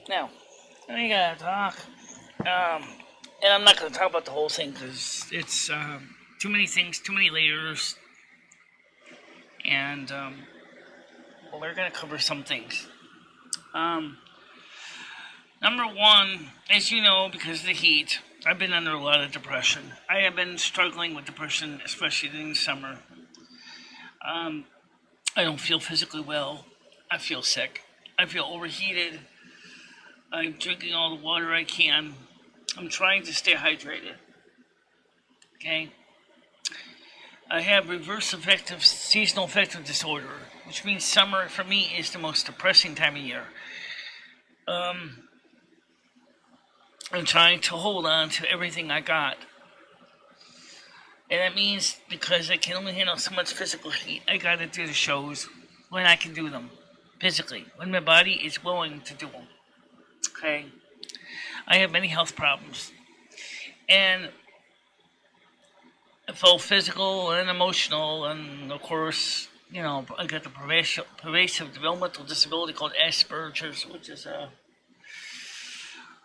Now, I gotta talk. And I'm not gonna talk about the whole thing because it's too many things, too many layers, and well, we're gonna cover some things. Number one, as you know, because of the heat, I've been under a lot of depression. I have been struggling with depression, especially during the summer. I don't feel physically well. I feel sick. I feel overheated. I'm drinking all the water I can. I'm trying to stay hydrated. Okay? I have reverse affective seasonal affective disorder, which means summer for me is the most depressing time of year. I'm trying to hold on to everything I got. And that means because I can only handle so much physical heat, I gotta do the shows when I can do them physically, when my body is willing to do them. Okay? I have many health problems. And both physical and emotional, and of course, you know, I got the pervasive developmental disability called Asperger's, which is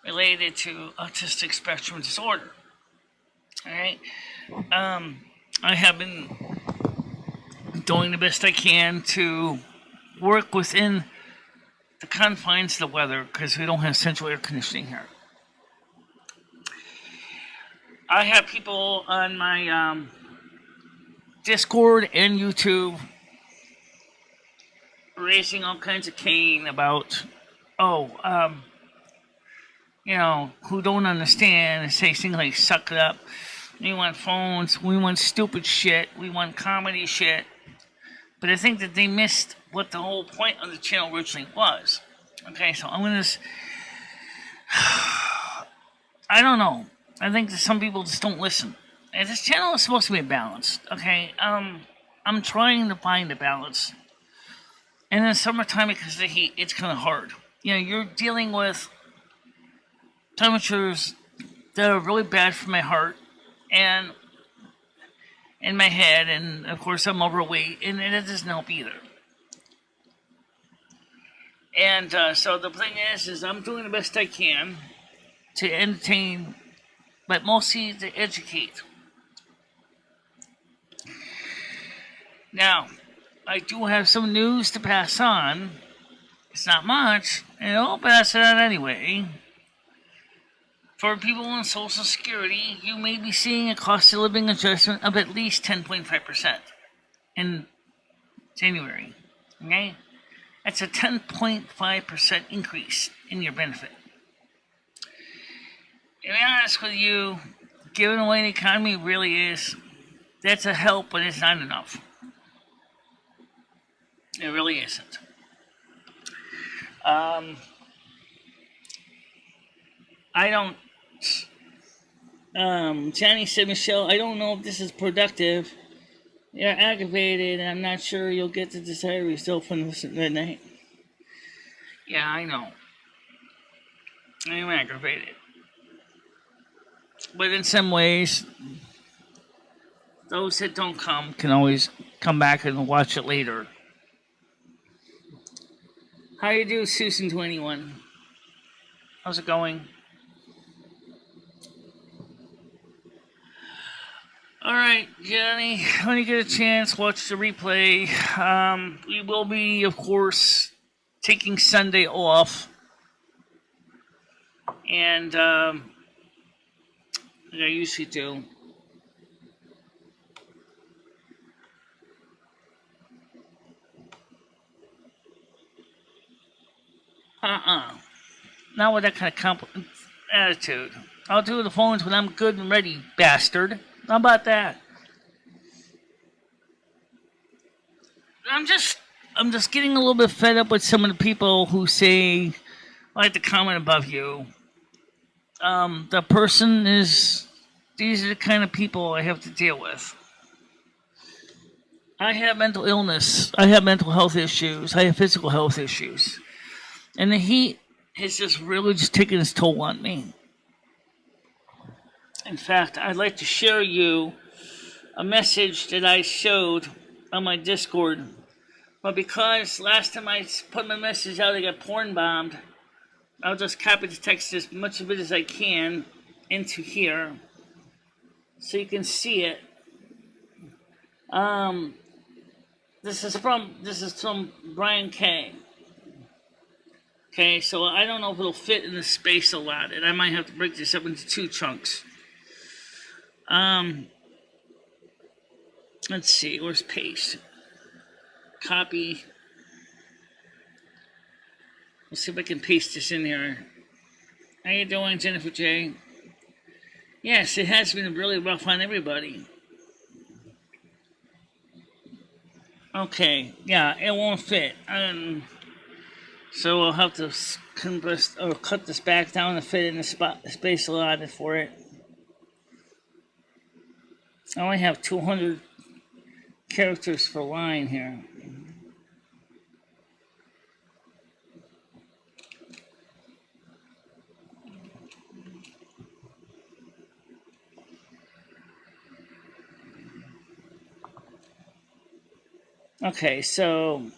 related to autistic spectrum disorder. All right, I have been doing the best I can to work within the confines of the weather because we don't have central air conditioning here. I have people on my Discord and YouTube raising all kinds of cane about, you know, who don't understand and say things like suck it up. We want phones, we want stupid shit, we want comedy shit. But I think that they missed what the whole point of the channel originally was. Okay, so I'm gonna I don't know. I think that some people just don't listen. And this channel is supposed to be balanced, okay? I'm trying to find a balance. And in summertime, because of the heat, it's kind of hard. You know, you're dealing with temperatures that are really bad for my heart and in my head, and of course I'm overweight, and it doesn't help either. And so the thing is I'm doing the best I can to entertain, but mostly to educate. Now, I do have some news to pass on. It's not much, and I'll pass it on anyway. For people on Social Security, you may be seeing a cost of living adjustment of at least 10.5% in January. Okay? That's a 10.5% increase in your benefit. To be honest with you, given the way the economy really is, that's a help, but it's not enough. It really isn't. I don't. Johnny said, Michelle, I don't know if this is productive. You're aggravated, and I'm not sure you'll get the desired result from this at midnight. Yeah, I know. I'm aggravated. But in some ways, those that don't come can always come back and watch it later. How you do, Susan21? How's it going? Alright, Johnny, when you get a chance, watch the replay. We will be, of course, taking Sunday off. And, like I usually do. Not with that kind of attitude. I'll do the phones when I'm good and ready, bastard. How about that? I'm just getting a little bit fed up with some of the people who say, like the comment above you. The person is, these are the kind of people I have to deal with. I have mental illness. I have mental health issues. I have physical health issues. And the heat has just really just taken its toll on me. In fact, I'd like to share you a message that I showed on my Discord. But because last time I put my message out, I got porn bombed. I'll just copy the text as much of it as I can into here so you can see it. This is from Brian K. Okay, so I don't know if it'll fit in the space allotted. I might have to break this up into 2 chunks. Let's see, where's paste? Copy. Let's see if I can paste this in here. How you doing, Jennifer J? Yes, it has been really rough on everybody. Okay, yeah, it won't fit. So I'll have to compress or cut this back down to fit in the space allotted for it. I only have 200 characters per line here. Okay, so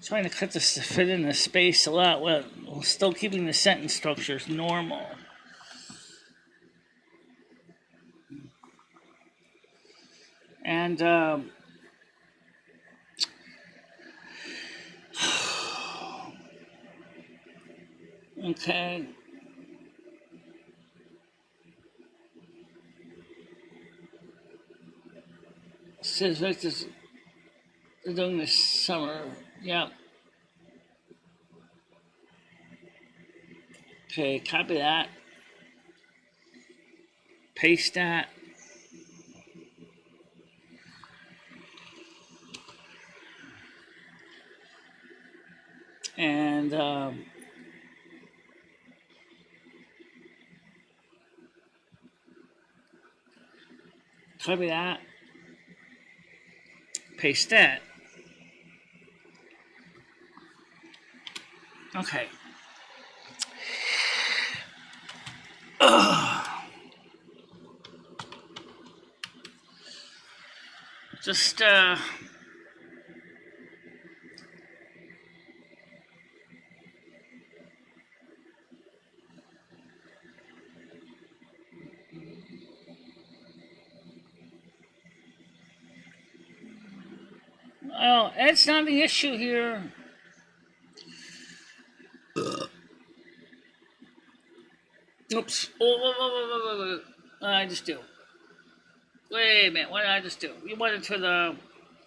trying to cut this to fit in the space a lot while still keeping the sentence structures normal. And okay. Says Victor's doing this summer. Yeah. Okay, copy that. Paste that. And copy that. Paste that. Okay. Just oh, that's not the issue here. Oops. Oh, what did I just do? Wait a minute, what did I just do? You went into the...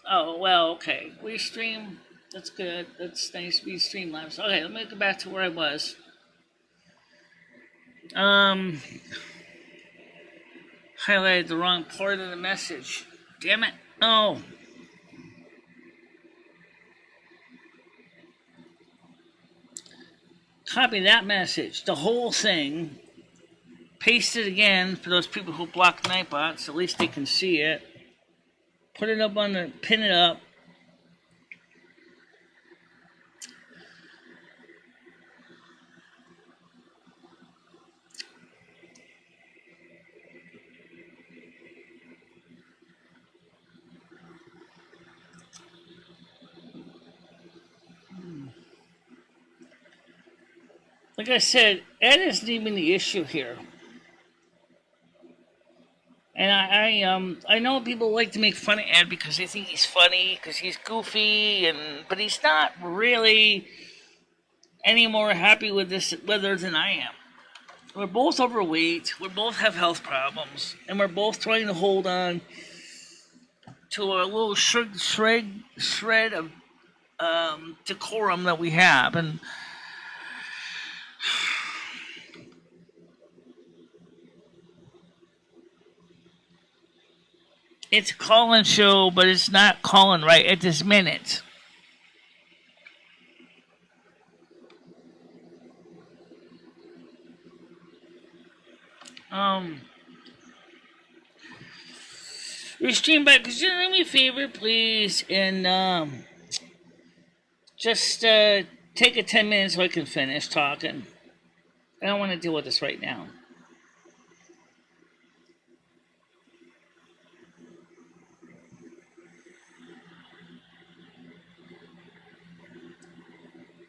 Oh, well, okay. We stream. That's good. That's nice. We stream lives. Okay, let me go back to where I was. Highlighted the wrong part of the message. Damn it. Oh. Copy that message. The whole thing. Paste it again for those people who block Nightbots. At least they can see it. Put it up on the... Pin it up. Like I said, Ed isn't even the issue here. And I know people like to make fun of Ed because they think he's funny, because he's goofy, but he's not really any more happy with this weather than I am. We're both overweight, we both have health problems, and we're both trying to hold on to a little shred of decorum that we have. And it's a call-in show, but it's not calling right at this minute. Restream back. Could you do me a favor, please, and just take a 10 minutes so I can finish talking. I don't want to deal with this right now.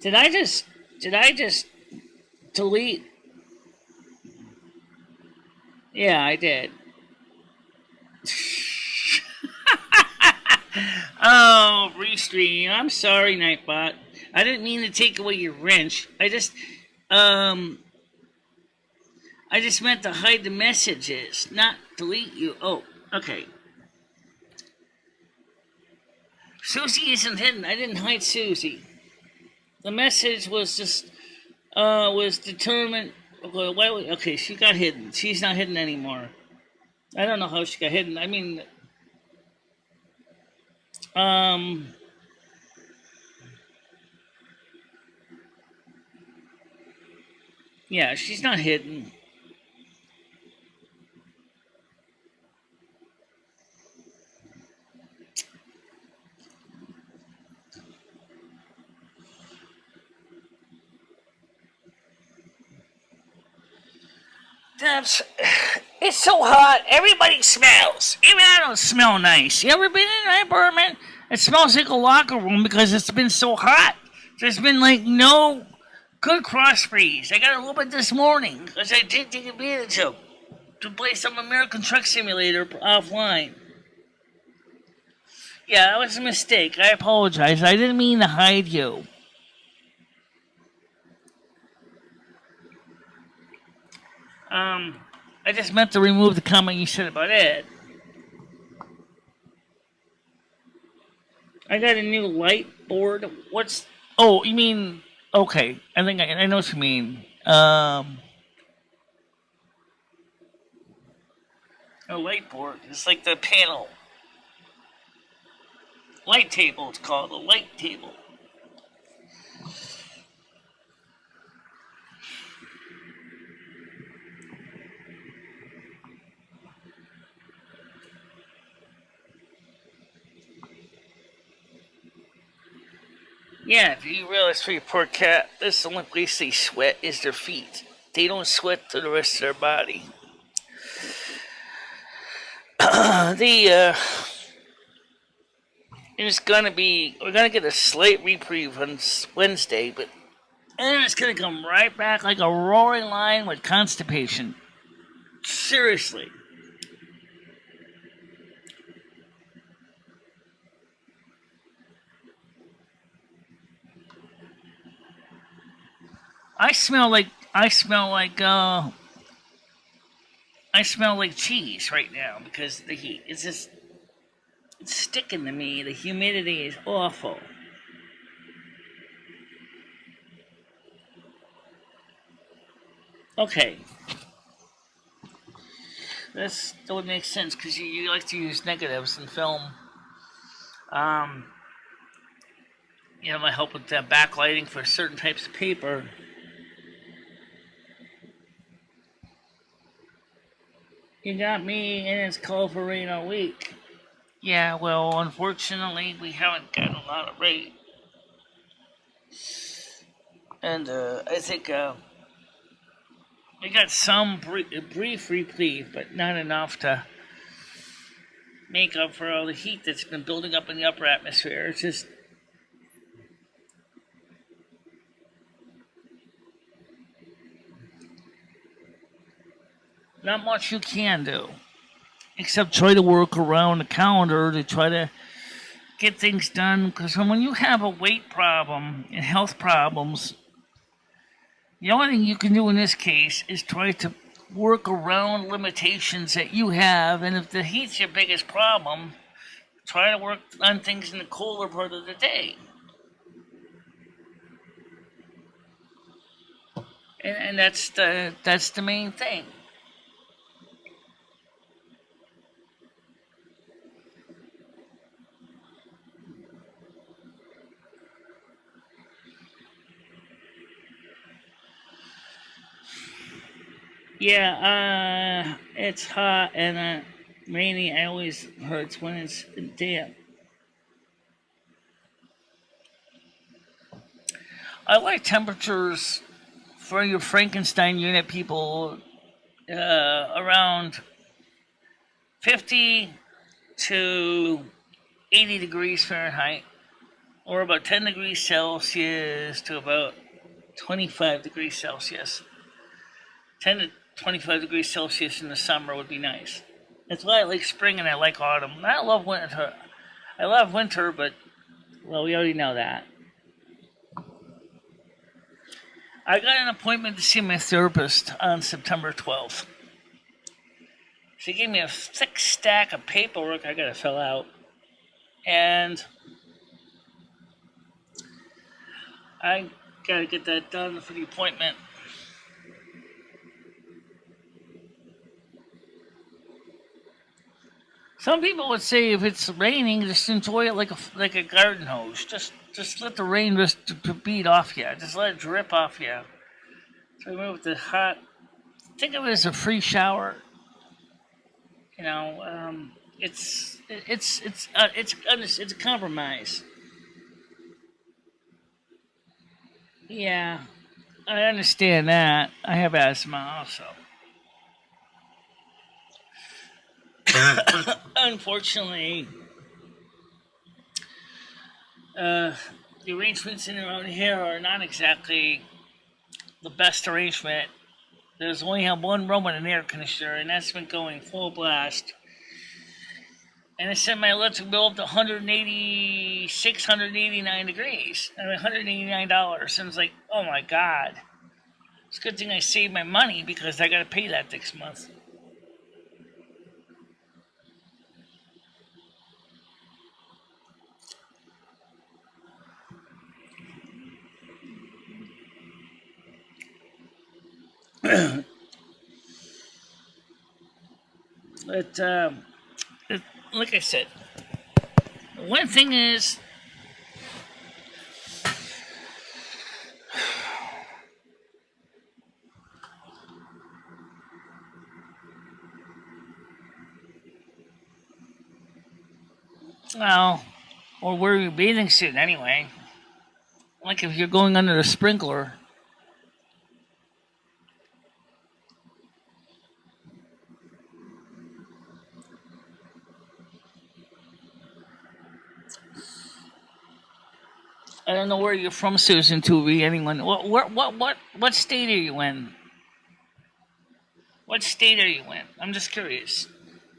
Did I just delete? Yeah, I did. Oh, restream. I'm sorry, Nightbot. I didn't mean to take away your wrench. Um, I just meant to hide the messages, not delete you. Oh, okay. Susie isn't hidden. I didn't hide Susie. The message was just, was determined. Okay, she got hidden. She's not hidden anymore. I don't know how she got hidden. I mean, um, yeah, she's not hidden. That's, it's so hot. Everybody smells. Even I don't smell nice. You ever been in my apartment? It smells like a locker room because it's been so hot. There's been like no good cross freeze. I got a little bit this morning because I did take advantage of to play some American Truck Simulator offline. Yeah, that was a mistake. I apologize. I didn't mean to hide you. I just meant to remove the comment you said about Ed. I got a new light board. What's? Oh, you mean? Okay, I think I know what you mean. A light board. It's like the panel. Light table. It's called a light table. Yeah, do you realize for your poor cat, this is the only place they sweat is their feet. They don't sweat to the rest of their body. It's gonna be, we're gonna get a slight reprieve on Wednesday, but and it's gonna come right back like a roaring lion with constipation. Seriously. I smell like I smell like uh I smell like cheese right now because the heat. It's sticking to me. The humidity is awful. Okay. That would make sense because you like to use negatives in film. Um, might help with backlighting for certain types of paper. You got me, and it's called for rain all week. Yeah, well, unfortunately, we haven't gotten a lot of rain. And I think we got some brief reprieve, but not enough to make up for all the heat that's been building up in the upper atmosphere. It's just not much you can do, except try to work around the calendar to try to get things done. Because when you have a weight problem and health problems, the only thing you can do in this case is try to work around limitations that you have. And if the heat's your biggest problem, try to work on things in the colder part of the day. And that's the main thing. Yeah, it's hot and rainy. I always hurts when it's damp. I like temperatures for your Frankenstein unit people around 50 to 80 degrees Fahrenheit or about 10 degrees Celsius to about 25 degrees Celsius. 10 to 25 degrees Celsius in the summer would be nice. That's why I like spring and I like autumn. I love winter. I love winter, but, well, we already know that. I got an appointment to see my therapist on September 12th. She gave me a thick stack of paperwork I gotta fill out. And I gotta get that done for the appointment. Some people would say if it's raining, just enjoy it like a garden hose. Just let the rain just beat off you. Just let it drip off you. So remove the hot. Think of it as a free shower. You know, it's a compromise. Yeah, I understand that. I have asthma also. Unfortunately, the arrangements in around here are not exactly the best arrangement. There's only have one room with an air conditioner, and that's been going full blast. And I sent my electric bill up to 186, 189 degrees. I mean, $189. And it's like, oh my God. It's a good thing I saved my money because I got to pay that next month. But, like I said, one thing is, well, or wear your bathing suit anyway. Like if you're going under the sprinkler. I don't know where you're from, Susan. To be anyone, what state are you in? What state are you in? I'm just curious.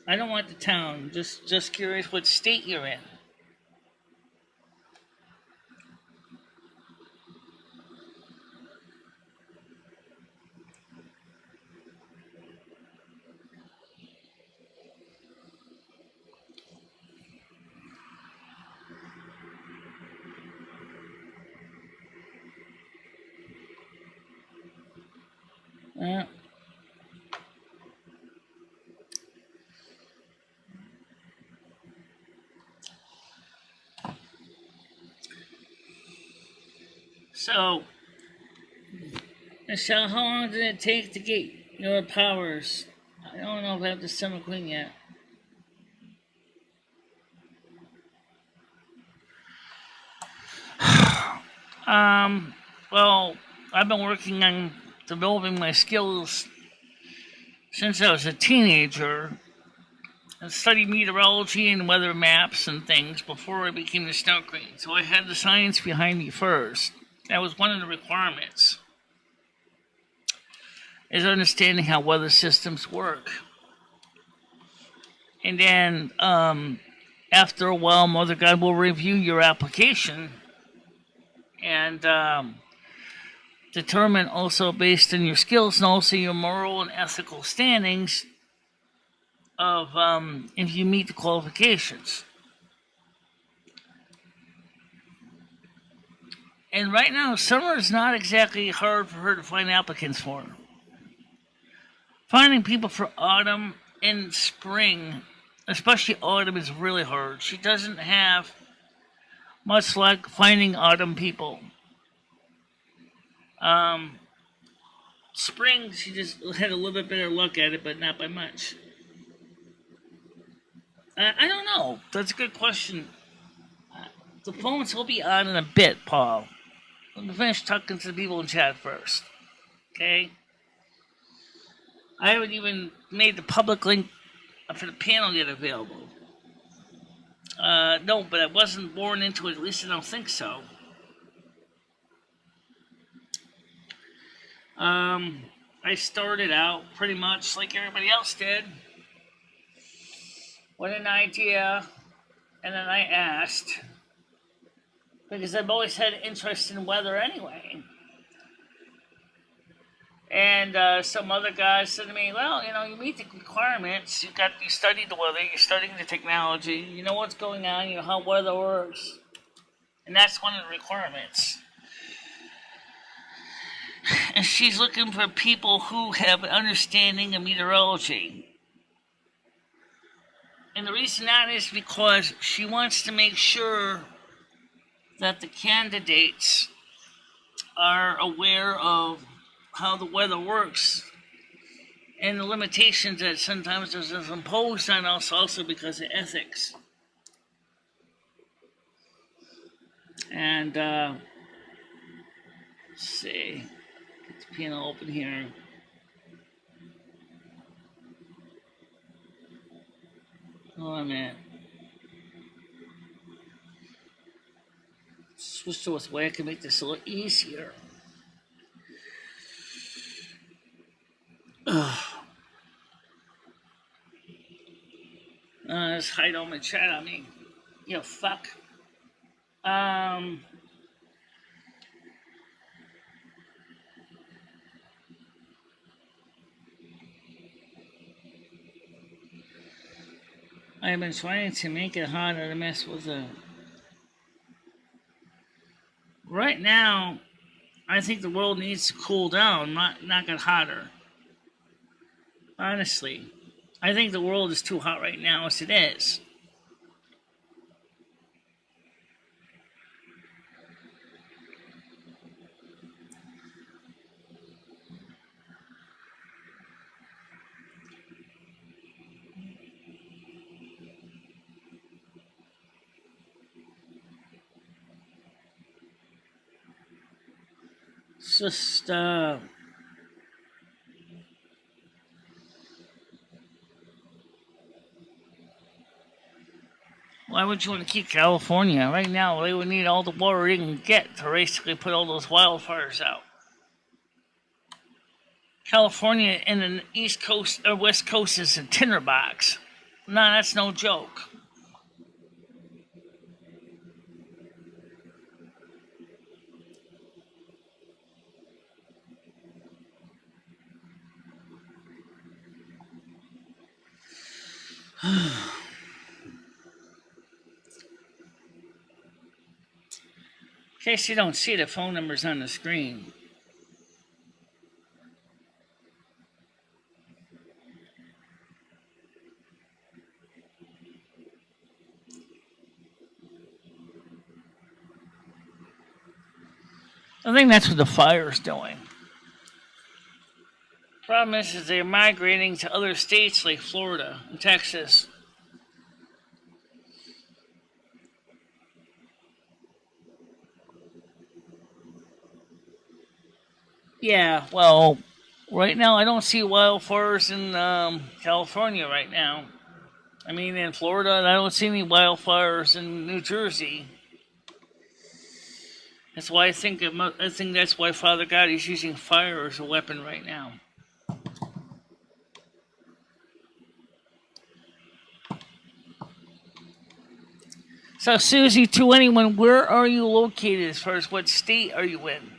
I don't want the town. Just curious what state you're in. Yeah. So, Michelle, how long did it take to get your powers? I don't know if I have the Summer Queen yet. Well, I've been working on developing my skills since I was a teenager. I studied meteorology and weather maps and things before I became the Snow Queen. So I had the science behind me first. That was one of the requirements, is understanding how weather systems work. And then, after a while, Mother God will review your application and determine also based on your skills and also your moral and ethical standings of if you meet the qualifications. And right now, summer is not exactly hard for her to find applicants for. Finding people for autumn and spring, especially autumn, is really hard. She doesn't have much luck finding autumn people. Spring, she just had a little bit better luck at it, but not by much. I don't know. That's a good question. The phones will be on in a bit, Paul. Let me finish talking to the people in chat first. Okay? I haven't even made the public link for the panel yet available. No, but I wasn't born into it. At least I don't think so. I started out pretty much like everybody else did, with an idea, and then I asked, because I've always had interest in weather anyway. And some other guy said to me, "Well, you meet the requirements. You studied the weather. You're studying the technology. You know what's going on. You know how weather works, and that's one of the requirements." And she's looking for people who have an understanding of meteorology. And the reason that is because she wants to make sure that the candidates are aware of how the weather works and the limitations that sometimes is imposed on us also because of ethics. And let's see, get the piano open here. Hold on a minute. Switch to a way I can make this a little easier. This hide on my chat on me. Fuck. I've been trying to make it harder to mess with the... Right now, I think the world needs to cool down, not get hotter. Honestly, I think the world is too hot right now as it is. It's just, why would you want to keep California? Right now, they would need all the water they can get to basically put all those wildfires out. California and the East Coast or West Coast is a tinderbox. No, that's no joke. In case you don't see the phone numbers on the screen. I think that's what the fire's doing. Problem is they're migrating to other states like Florida and Texas. Yeah, well, right now I don't see wildfires in California right now. I mean, in Florida, and I don't see any wildfires in New Jersey. That's why I think that's why Father God is using fire as a weapon right now. So, Susie, to anyone, where are you located as far as what state are you in?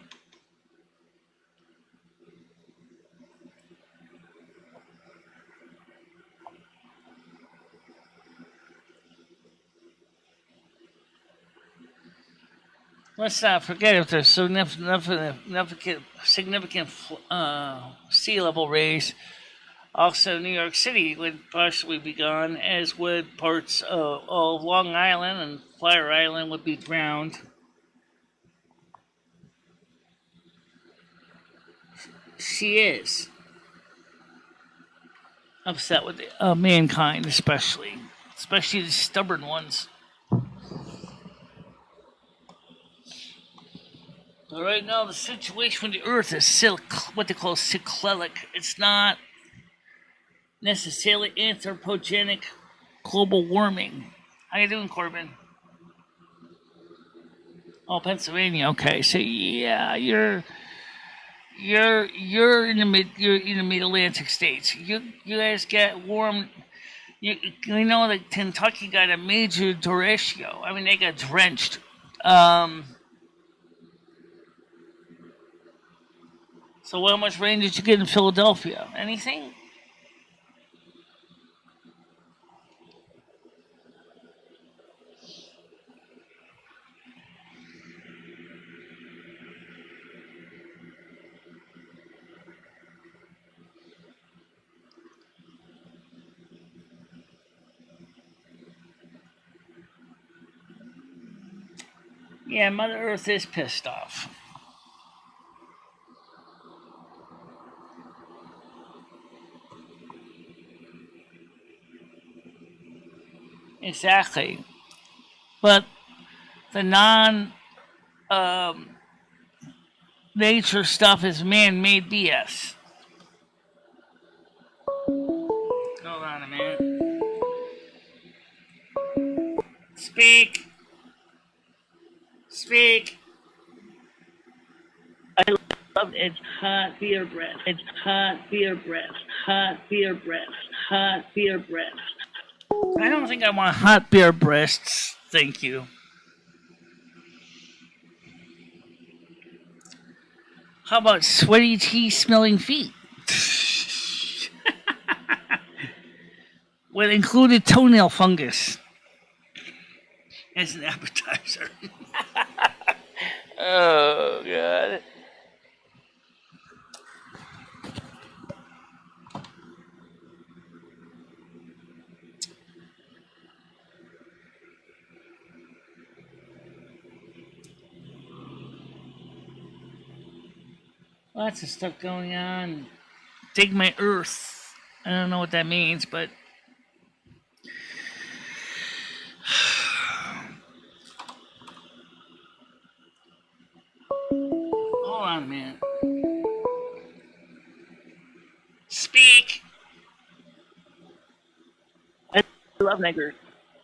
Let's not forget if there's significant sea level raise. Also, New York City would partially be gone, as would parts of Long Island, and Fire Island would be drowned. She is upset with mankind, especially the stubborn ones. But right now, the situation with the Earth is what they call cyclic. It's not necessarily anthropogenic global warming. How you doing, Corbin? Oh, Pennsylvania. Okay, so yeah, you're in the mid Atlantic states. You guys get warm. You know that Kentucky got a major derecho. I mean, they got drenched. Um, so how much rain did you get in Philadelphia? Anything? Yeah, Mother Earth is pissed off. Exactly. But the non um, nature stuff is man made BS. Hold on a minute. Speak. Speak. I love it's hot beer breath. It's hot beer breath. Hot beer breath. Hot beer breath. I don't think I want hot beer breasts. Thank you. How about sweaty tea smelling feet? With included toenail fungus as an appetizer. Oh, God. Lots of stuff going on. Dig my earth. I don't know what that means, but hold on a minute. Speak. I love niggers.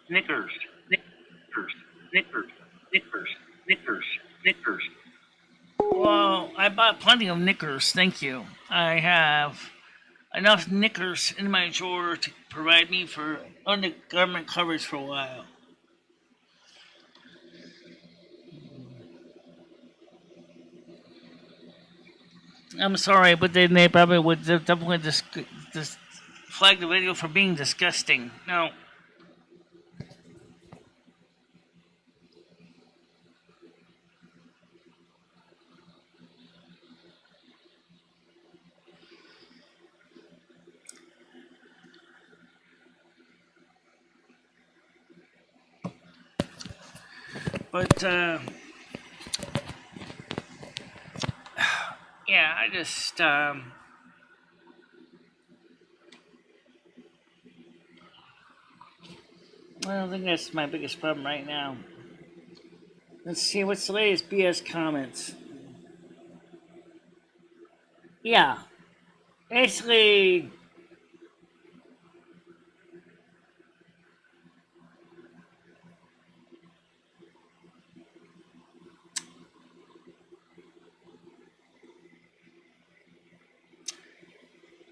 Knickers. Knickers. Knickers. Knickers. Knickers. Knickers. Well, I bought plenty of knickers, thank you. I have enough knickers in my drawer to provide me for undergarment coverage for a while. I'm sorry, but then they probably would definitely flag the video for being disgusting. No. But, yeah, I just, I don't think that's my biggest problem right now. Let's see, what's the latest BS comments? Yeah, basically,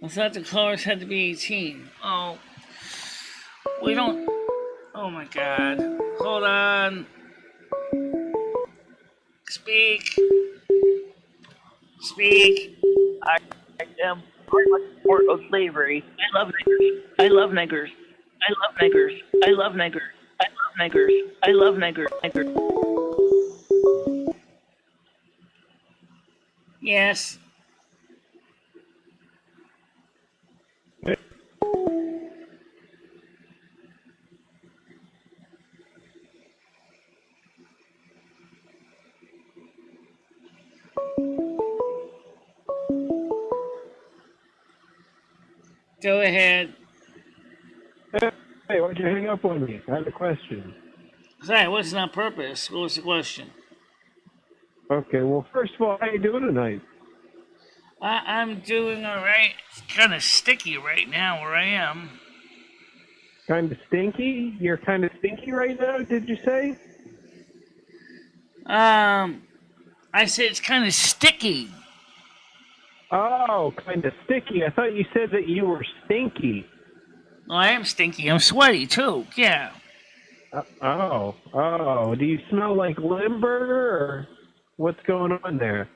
I thought the callers had to be 18. Oh, we don't. Oh my god. Hold on. Speak. Speak. I am very much in support of slavery. I love niggers. I love niggers. I love niggers. I love niggers. I love niggers. I love niggers. Yes. Go ahead. Hey, why'd you hang up on me? I had a question. Sorry, wasn't on purpose. What was the question? Okay, well, first of all, how you doing tonight? I'm doing all right. It's kind of sticky right now where I am. Kind of stinky? You're kind of stinky right now, did you say? I said it's kind of sticky. Oh, kind of sticky. I thought you said that you were stinky. Well, I am stinky. I'm sweaty, too. Yeah. Oh. Do you smell like limber, or what's going on there?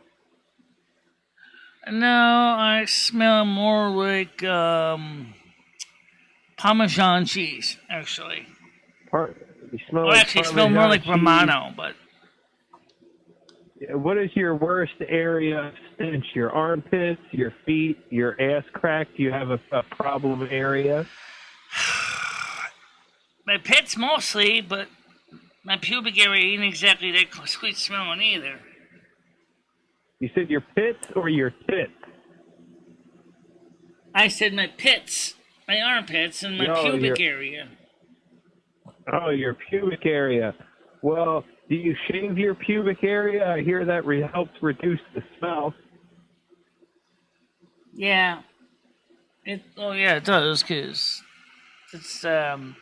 No, I smell more like Parmesan cheese, actually. You smell Well, like actually, it smells more like cheese. Romano, but... What is your worst area of stench? Your armpits, your feet, your ass crack? Do you have a problem area? My pits mostly, but my pubic area ain't exactly that sweet smelling either. You said your pits or your tits? I said my pits, my armpits, and my pubic area. Oh, your pubic area. Well, do you shave your pubic area? I hear that helps reduce the smell. Yeah. It does, because it's, the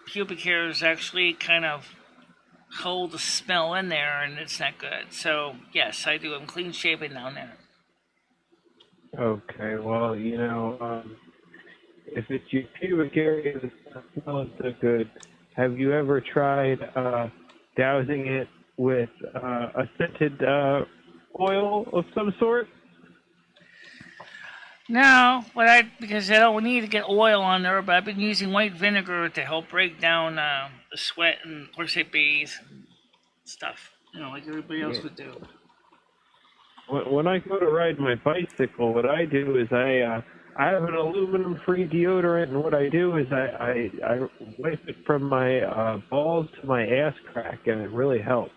pubic hairs actually kind of hold the smell in there, and it's not good. So, yes, I do. I'm clean shaven down there. Okay, well, if it's your pubic area that's not smelling so good, have you ever tried dousing it with a scented oil of some sort? No, because I don't need to get oil on there, but I've been using white vinegar to help break down the sweat, and of course I bathe and stuff, like everybody else would do. When I go to ride my bicycle, what I do is I have an aluminum-free deodorant, and what I do is I wipe it from my balls to my ass crack, and it really helps.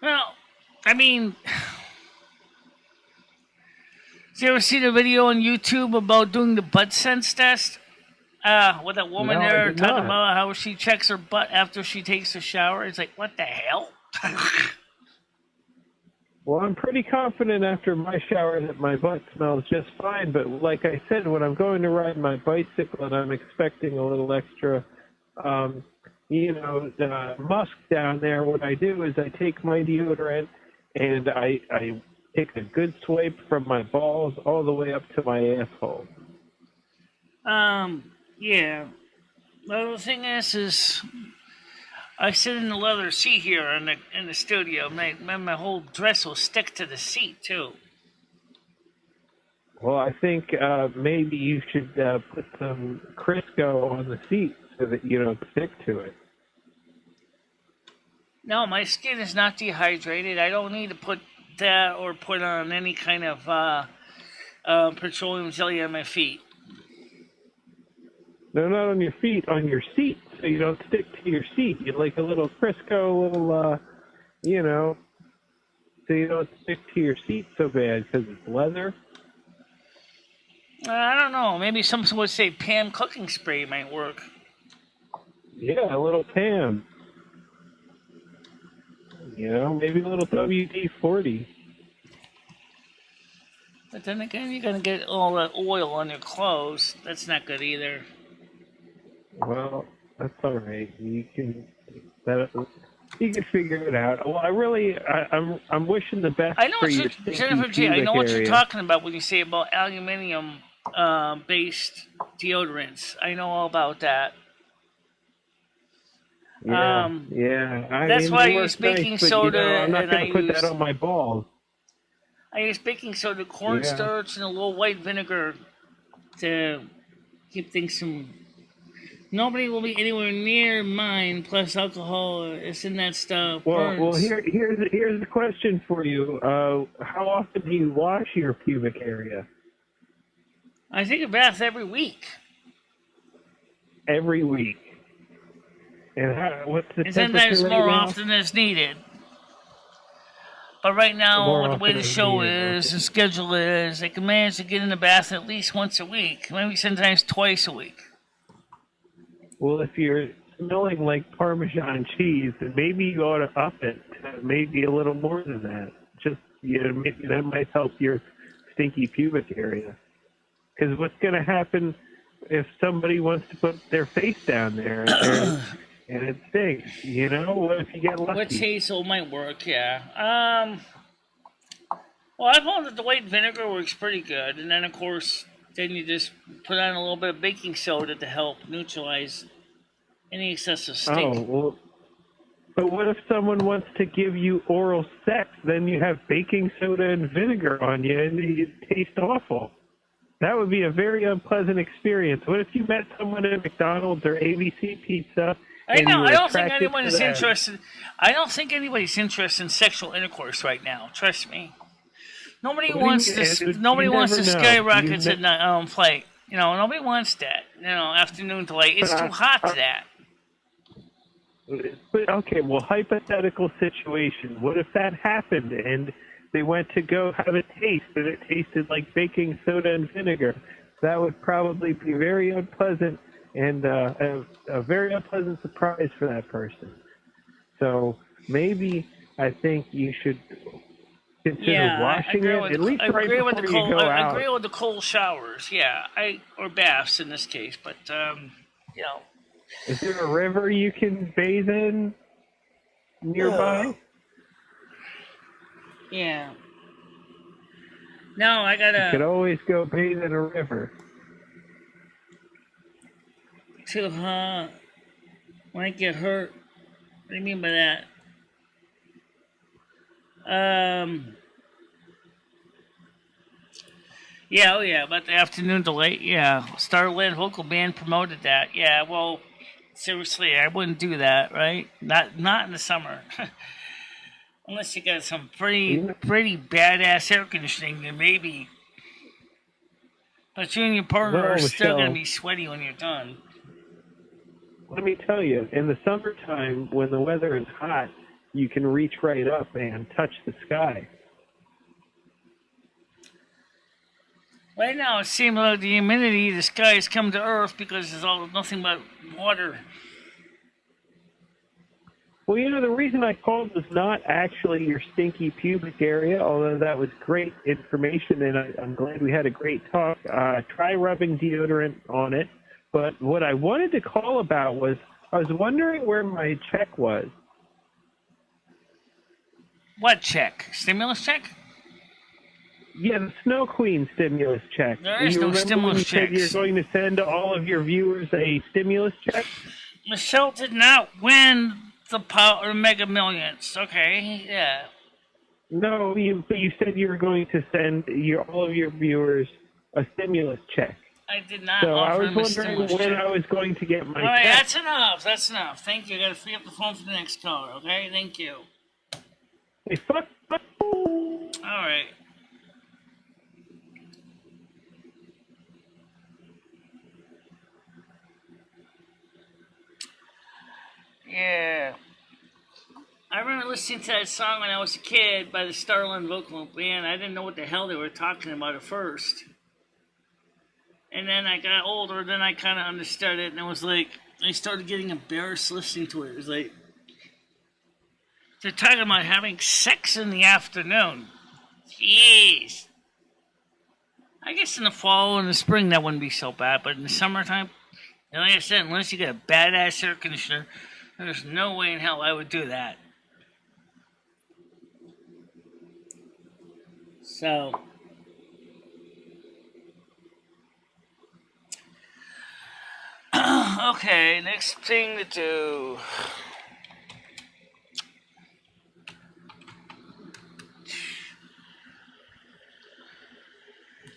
Well, I mean, did you ever see the video on YouTube about doing the butt sense test? With that woman there talking about how she checks her butt after she takes a shower. It's like, what the hell? Well, I'm pretty confident after my shower that my butt smells just fine, but like I said, when I'm going to ride my bicycle and I'm expecting a little extra, musk down there, what I do is I take my deodorant and I take a good swipe from my balls all the way up to my asshole. Yeah. Well, the thing is I sit in the leather seat here in the studio. My whole dress will stick to the seat, too. Well, I think maybe you should put some Crisco on the seat so that you don't stick to it. No, my skin is not dehydrated. I don't need to put that or put on any kind of petroleum jelly on my feet. No, not on your feet, on your seat, so you don't stick to your seat. You'd like a little Crisco, so you don't stick to your seat so bad because it's leather. I don't know. Maybe some would say Pam cooking spray might work. Yeah, a little Pam. Maybe a little WD-40. But then again, you're going to get all that oil on your clothes. That's not good either. Well, that's all right. You can figure it out. Well, I'm wishing the best for you. Jennifer G, I know what you're talking about when you say about aluminium based deodorants. I know all about that. Yeah. That's why I use baking soda. I'm not going to put that on my balls. I use baking soda, cornstarch, and a little white vinegar to keep things from. Nobody will be anywhere near mine. Plus, alcohol is in that stuff. Well, here's the question for you. How often do you wash your pubic area? I take a bath every week. Every week. And what's the temperature sometimes more now? often as needed. But right now, the way the show is, the schedule is, I can manage to get in the bath at least once a week, maybe sometimes twice a week. Well, if you're smelling like Parmesan cheese, then maybe you ought to up it to maybe a little more than that. Just, maybe that might help your stinky pubic area. Because what's going to happen if somebody wants to put their face down there and it stinks? You know, what if you get lucky? Witch hazel might work, yeah. Well, I found that the white vinegar works pretty good, and then of course, then you just put on a little bit of baking soda to help neutralize any excessive stink. Oh, well, but what if someone wants to give you oral sex? Then you have baking soda and vinegar on you, and you taste awful. That would be a very unpleasant experience. What if you met someone at McDonald's or ABC Pizza? I know. I don't think anyone is interested. I don't think anybody's interested in sexual intercourse right now. Trust me. Nobody wants to skyrocket at flight. You know, nobody wants that. You know, afternoon delight. It's too hot to that. But okay, well, hypothetical situation. What if that happened and they went to go have a taste and it tasted like baking soda and vinegar? That would probably be very unpleasant and a very unpleasant surprise for that person. So maybe I think you should consider washing it at least right before you go out. I agree with the cold showers, yeah, or baths in this case. But you know, is there a river you can bathe in nearby? Yeah. No, I gotta. You could always go bathe in a river. Too hot. Might get hurt. What do you mean by that? Yeah, oh yeah, about the afternoon delight. Yeah, Starland Vocal Band promoted that. Yeah, well, seriously, I wouldn't do that, right? Not in the summer, unless you got some pretty badass air conditioning, then maybe. But you and your partner are still gonna be sweaty when you're done. Let me tell you, in the summertime, when the weather is hot, you can reach right up and touch the sky. Right now, it seems like the humidity, the sky has come to Earth because there's nothing but water. Well, you know, the reason I called was not actually your stinky pubic area, although that was great information, and I'm glad we had a great talk. Try rubbing deodorant on it. But what I wanted to call about was I was wondering where my check was. What check? Stimulus check? Yeah, the Snow Queen stimulus check. There is no stimulus check. You said you're going to send all of your viewers a stimulus check? Michelle did not win the Mega Millions. Okay, yeah. No, you said you were going to send all of your viewers a stimulus check. I did not so offer I was him a stimulus wondering when check. I was going to get my All right, check. that's enough. That's enough. Thank you. I got to free up the phone for the next caller. Okay, thank you. Hey, fuck. All right. Yeah. I remember listening to that song when I was a kid by the Starland Vocal Band. I didn't know what the hell they were talking about at first. And then I got older, then I kind of understood it, and it was like, I started getting embarrassed listening to it. It was like, they're talking about having sex in the afternoon. Jeez. I guess in the fall and the spring that wouldn't be so bad, but in the summertime, and like I said, unless you get a badass air conditioner, there's no way in hell I would do that. So, okay, next thing to do.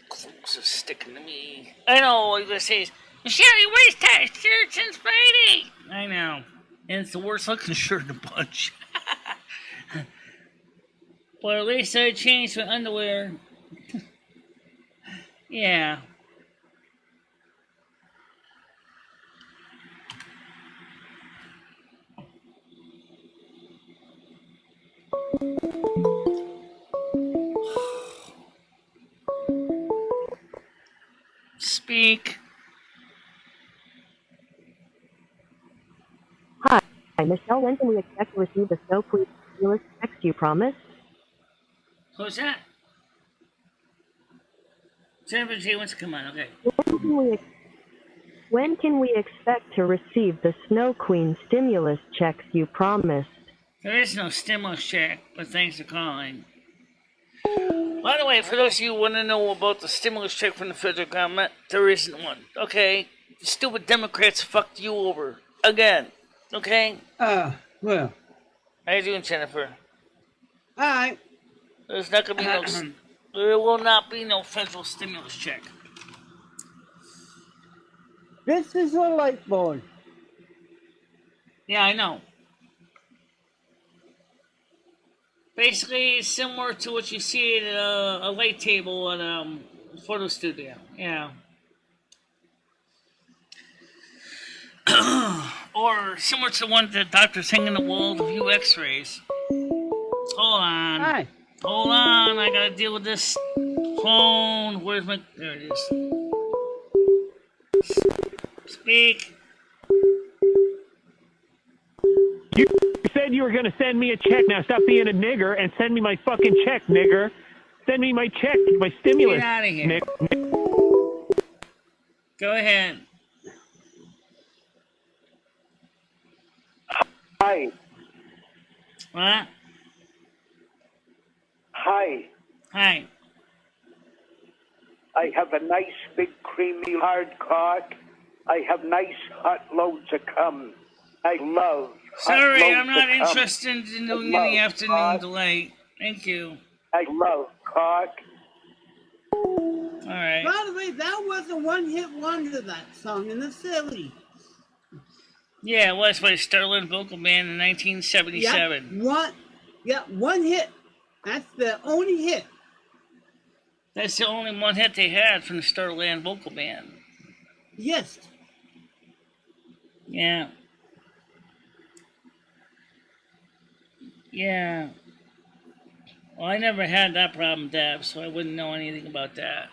Clothes are sticking to me. I know what you're going to say is, Michelle, you waste that shirt since Friday. I know. And it's the worst looking shirt in the bunch. But at least I changed my underwear. Yeah. Speak. Hi, Michelle. When can we expect to receive the Snow Queen stimulus text you promised? Who's that? Jennifer J wants to come on. Okay. When can we expect to receive the Snow Queen stimulus checks you promised? There is no stimulus check, but thanks for calling. By the way, for those of you who want to know about the stimulus check from the federal government, there isn't one. Okay? The stupid Democrats fucked you over. Again. Okay? Well. How you doing, Jennifer? Alright. There's not gonna be no... There will not be no federal stimulus check. This is a light board. Yeah, I know. Basically, it's similar to what you see at a light table at a photo studio. Yeah. Or similar to the one that doctors hang in the wall to view x-rays. Hold on. Hi. Hold on, I gotta deal with this phone. Where's my... There it is. Speak. You said you were going to send me a check. Now stop being a nigger and send me my fucking check, nigger. Send me my check, my stimulus. Get out of here. Go ahead. Hi. What? Hi. Hi. I have a nice big creamy hard cock. I have nice hot loads of cum. I love Sorry, hot I'm loads not of cum. interested in doing any afternoon delay. Thank you. I love cock. Alright. By the way, that was a one-hit wonder, that song in the 70s. Yeah, it was by Sterling Vocal Band in 1977. One hit. That's the only hit. That's the only one hit they had from the Sterling Vocal Band. Yes. Yeah. Yeah. Well, I never had that problem, Dab, so I wouldn't know anything about that.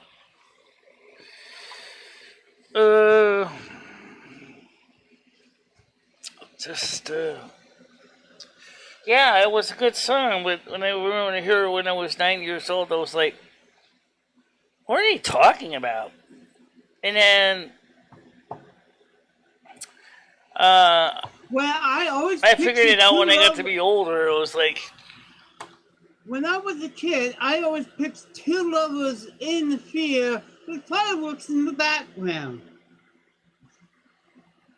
Yeah, it was a good song, but when I remember to hear it when I was 9 years old, I was like, what are they talking about? And then, Well, I figured it out when I got to be older. It was like, when I was a kid, I always picked two lovers in the field with fireworks in the background.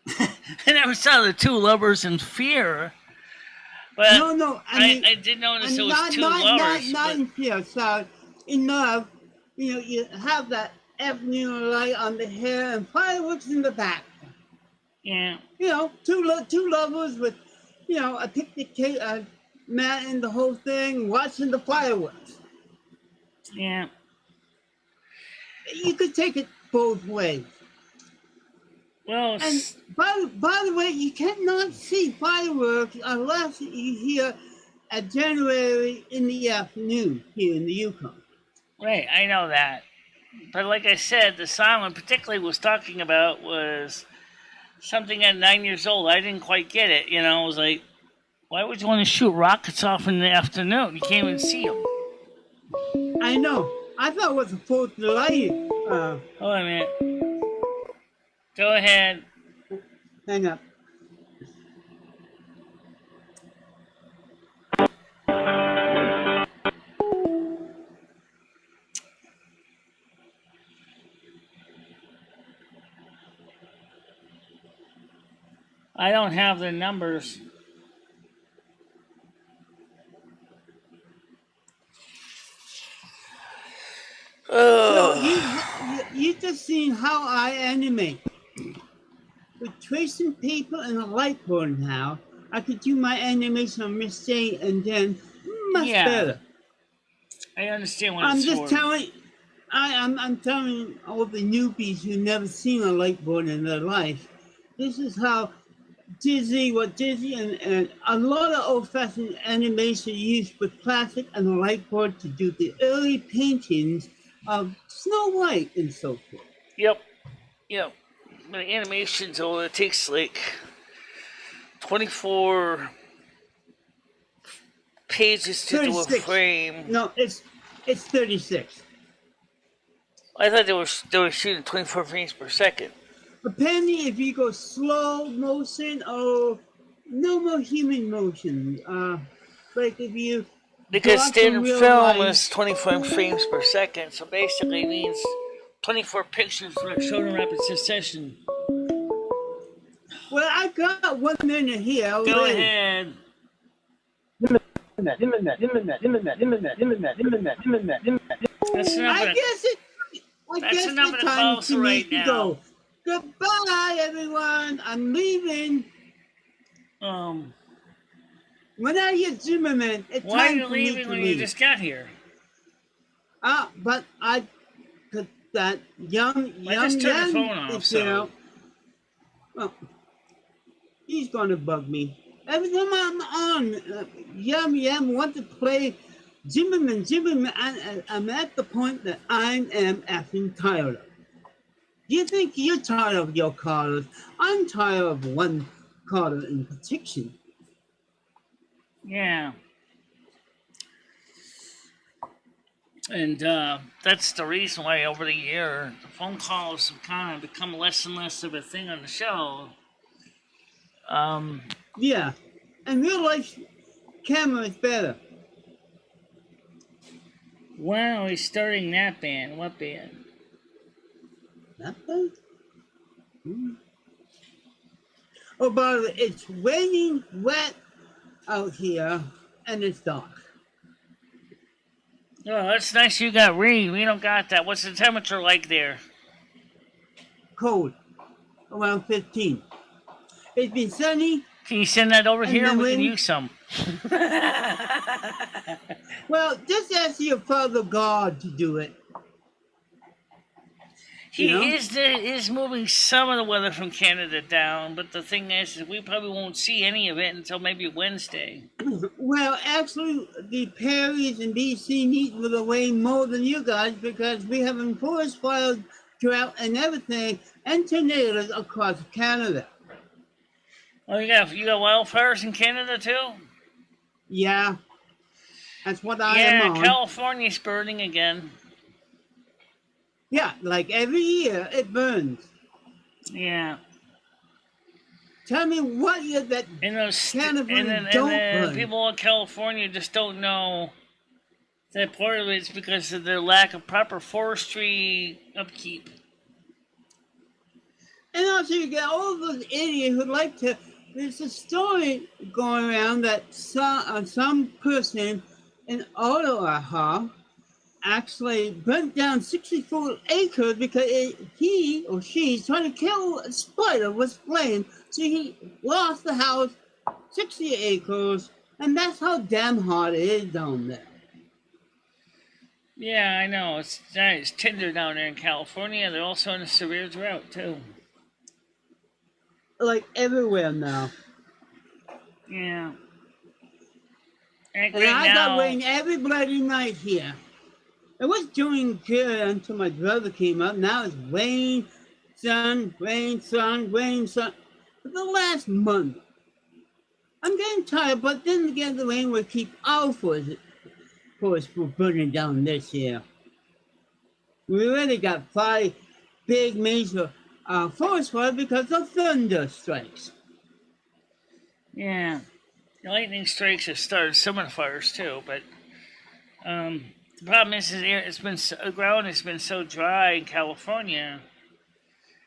I never saw the two lovers in Fear. But No, I mean, I did notice it was not, two not, lovers. Not in fear. So, in love, you have that afternoon light on the hair and fireworks in the back. Yeah. Two lovers with, a picnic mat and the whole thing, watching the fireworks. Yeah. You could take it both ways. Well, and by the way, you cannot see fireworks unless you hear at January in the afternoon here in the Yukon. Right, I know that. But like I said, the song I particularly was talking about was something at 9 years old. I didn't quite get it. I was like, why would you want to shoot rockets off in the afternoon? You can't even see them. I know. I thought it was the 4th of July. Hold on a minute. Go ahead. Hang up. I don't have the numbers. So you just seen how I animate. With tracing paper and a light board now, I could do my animation on Miss J and then much better. I understand what I'm it's just for. telling. I'm telling all the newbies who've never seen a light board in their life. This is how Disney and a lot of old-fashioned animation used with plastic and a light board to do the early paintings of Snow White and so forth. Yep. The animations, it takes like 24 pages to 36. do a frame. No, it's 36. I thought they were shooting 24 frames per second. Depending if you go slow motion or normal human motion. Like if you Because go out standard from real film life- is 24 frames per second, so basically it means 24 pictures shown in rapid succession. Well, I got 1 minute here. Go ahead. That's I enough guess enough the of the time calls for me right to now. go. Goodbye, everyone. I'm leaving. When I hear Zimmerman, it's Why are time you for me leaving to when leave. you just got here? But that young just turned the phone off, is so- there. Well, he's gonna bug me. Every time I'm on, Yum want to play Zimmerman, and I'm at the point that I am effing tired of. You think you're tired of your callers? I'm tired of one caller in particular. Yeah. And that's the reason why over the year the phone calls have kind of become less and less of a thing on the show. Yeah, and real life camera is better. Wow, he's starting that band. What band? Nothing. Oh, by the way, it's raining wet out here, and it's dark. Oh, that's nice you got rain. We don't got that. What's the temperature like there? Cold, around 15. It's been sunny. Can you send that over And here? then We can rain. use some. Well, just ask your Father God to do it. He You know? is moving some of the weather from Canada down, but the thing is we probably won't see any of it until maybe Wednesday. Well, actually, the Perrys and BC need for the rain more than you guys because we have forest fire, drought, and everything, and tornadoes across Canada. Oh, you got wildfires in Canada too? Yeah, that's what I am on. California's burning again. Yeah, like every year it burns. Yeah. Tell me what year that And those California don't burn. people in California just don't know that part of it's because of their lack of proper forestry upkeep. And also you get all those idiots who like to. There's a story going around that some person in Ottawa actually burnt down 64 acres because he or she's trying to kill a spider with flame. So he lost the house, 60 acres, and that's how damn hot it is down there. Yeah, I know. It's tender down there in California. They're also in a severe drought too. Like everywhere now. Yeah. And I got rain every bloody night here. It was doing good until my brother came up. Now it's rain, sun, rain, sun, rain, sun. For the last month. I'm getting tired, but then again, the rain will keep our forest burning down this year. We already got 5 big major forest fires because of thunder strikes. Yeah. The lightning strikes have started some of the fires too, but the problem is the ground has been so dry in California,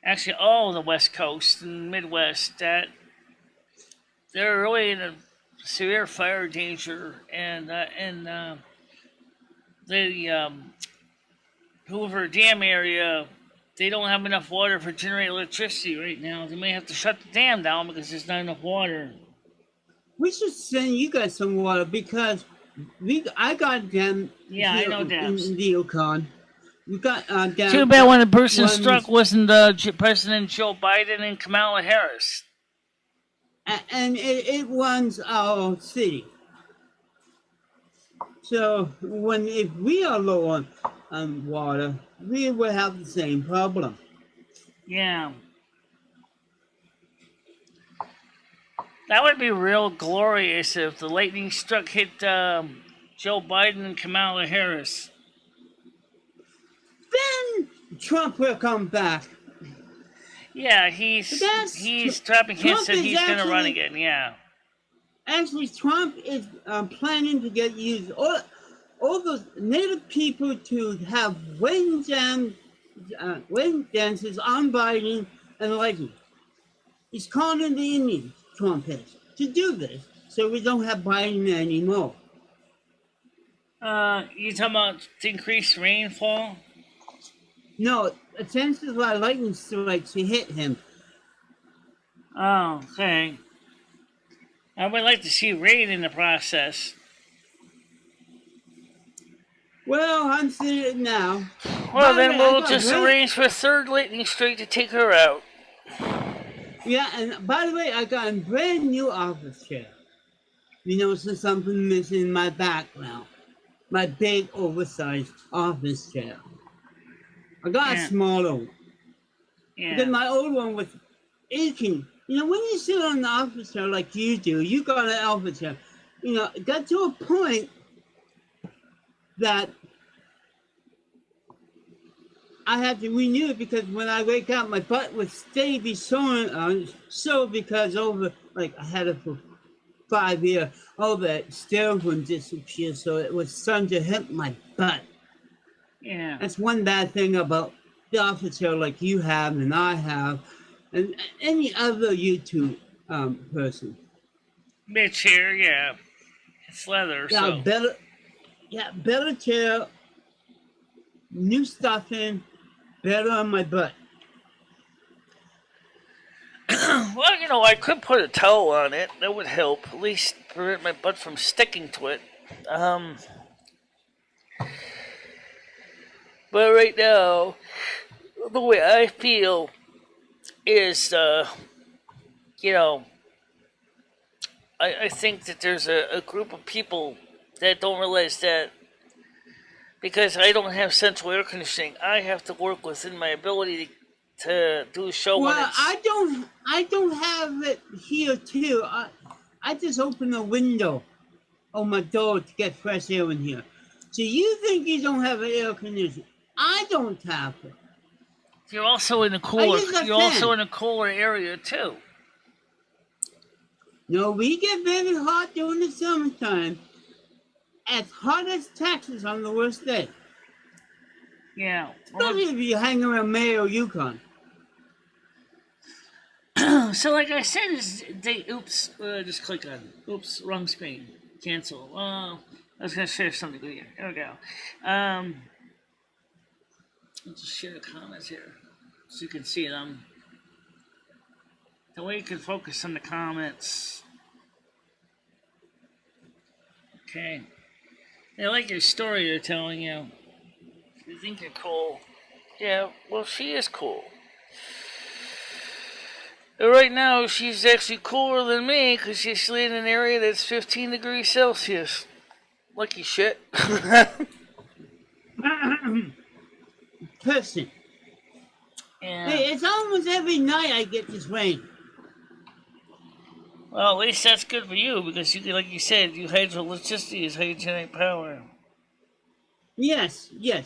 actually all the West Coast and Midwest, that they're really in a severe fire danger, and the Hoover Dam area, they don't have enough water for generating electricity right now. They may have to shut the dam down because there's not enough water. We should send you guys some water because I got them. Yeah, I know dams. In the Yukon. We got dams. Too bad when the person struck wasn't President Joe Biden and Kamala Harris. And it runs our city. So if we are low on water, we will have the same problem. Yeah. That would be real glorious if the lightning struck hit Joe Biden and Kamala Harris. Then Trump will come back. Yeah, he's dropping hints Trump that is he's going to run actually- again. Yeah. Actually, Trump is planning to get used all those Native people to have wedding dances on Biden and election. He's calling in the Indians, Trump is, to do this, so we don't have Biden anymore. You talking about increased rainfall? No, chances of lightning strikes to hit him. Oh, okay. I would like to see rain in the process. Well, I'm seeing it now. Well, By the then way, we'll I got just great- arrange for a third lightning strike to take her out. Yeah, and by the way, I got a brand new office chair. You notice something missing in my background. My big, oversized office chair. I got Yeah. a smaller one. Because Yeah. my old one was aching. You know, when you sit on an office chair like you do, you got an office chair. You know, it got to a point that I had to renew it because when I wake up, my butt would stay be sore because I had it for 5 years. All that styrofoam disappeared, so it was starting to hit my butt. Yeah. That's one bad thing about the office chair like you have and I have, and any other YouTube person. Mitch here, yeah. It's leather, Yeah, so. better chair, new stuffing, better on my butt. Well, you know, I could put a towel on it. That would help. At least prevent my butt from sticking to it. But right now, the way I feel is, you know, I think that there's a group of people that don't realize that because I don't have central air conditioning, I have to work within my ability to do a show when Well, it's... I don't have it here too. I just open the window on my door to get fresh air in here. So you think you don't have an air conditioner? I don't have it. You're also in a cooler. use a You're also fan. in a cooler area too. No, we get very hot during the summertime. As hot as Texas on the worst day. Yeah. Especially if you hang around Mayo, Yukon. So, like I said, just click on it. Oops, wrong screen. Cancel. I was gonna share something with you. There we go. I'll just share the comments here so you can see them. The way you can focus on the comments. Okay. I like your story you're telling you. You think you're cool. Yeah, well, she is cool. Right now, she's actually cooler than me because she's in an area that's 15 degrees Celsius. Lucky shit. Person. Yeah. Hey, it's almost every night I get this rain. Well, at least that's good for you because, like you said, electricity is how you generate power. Yes. Yeah.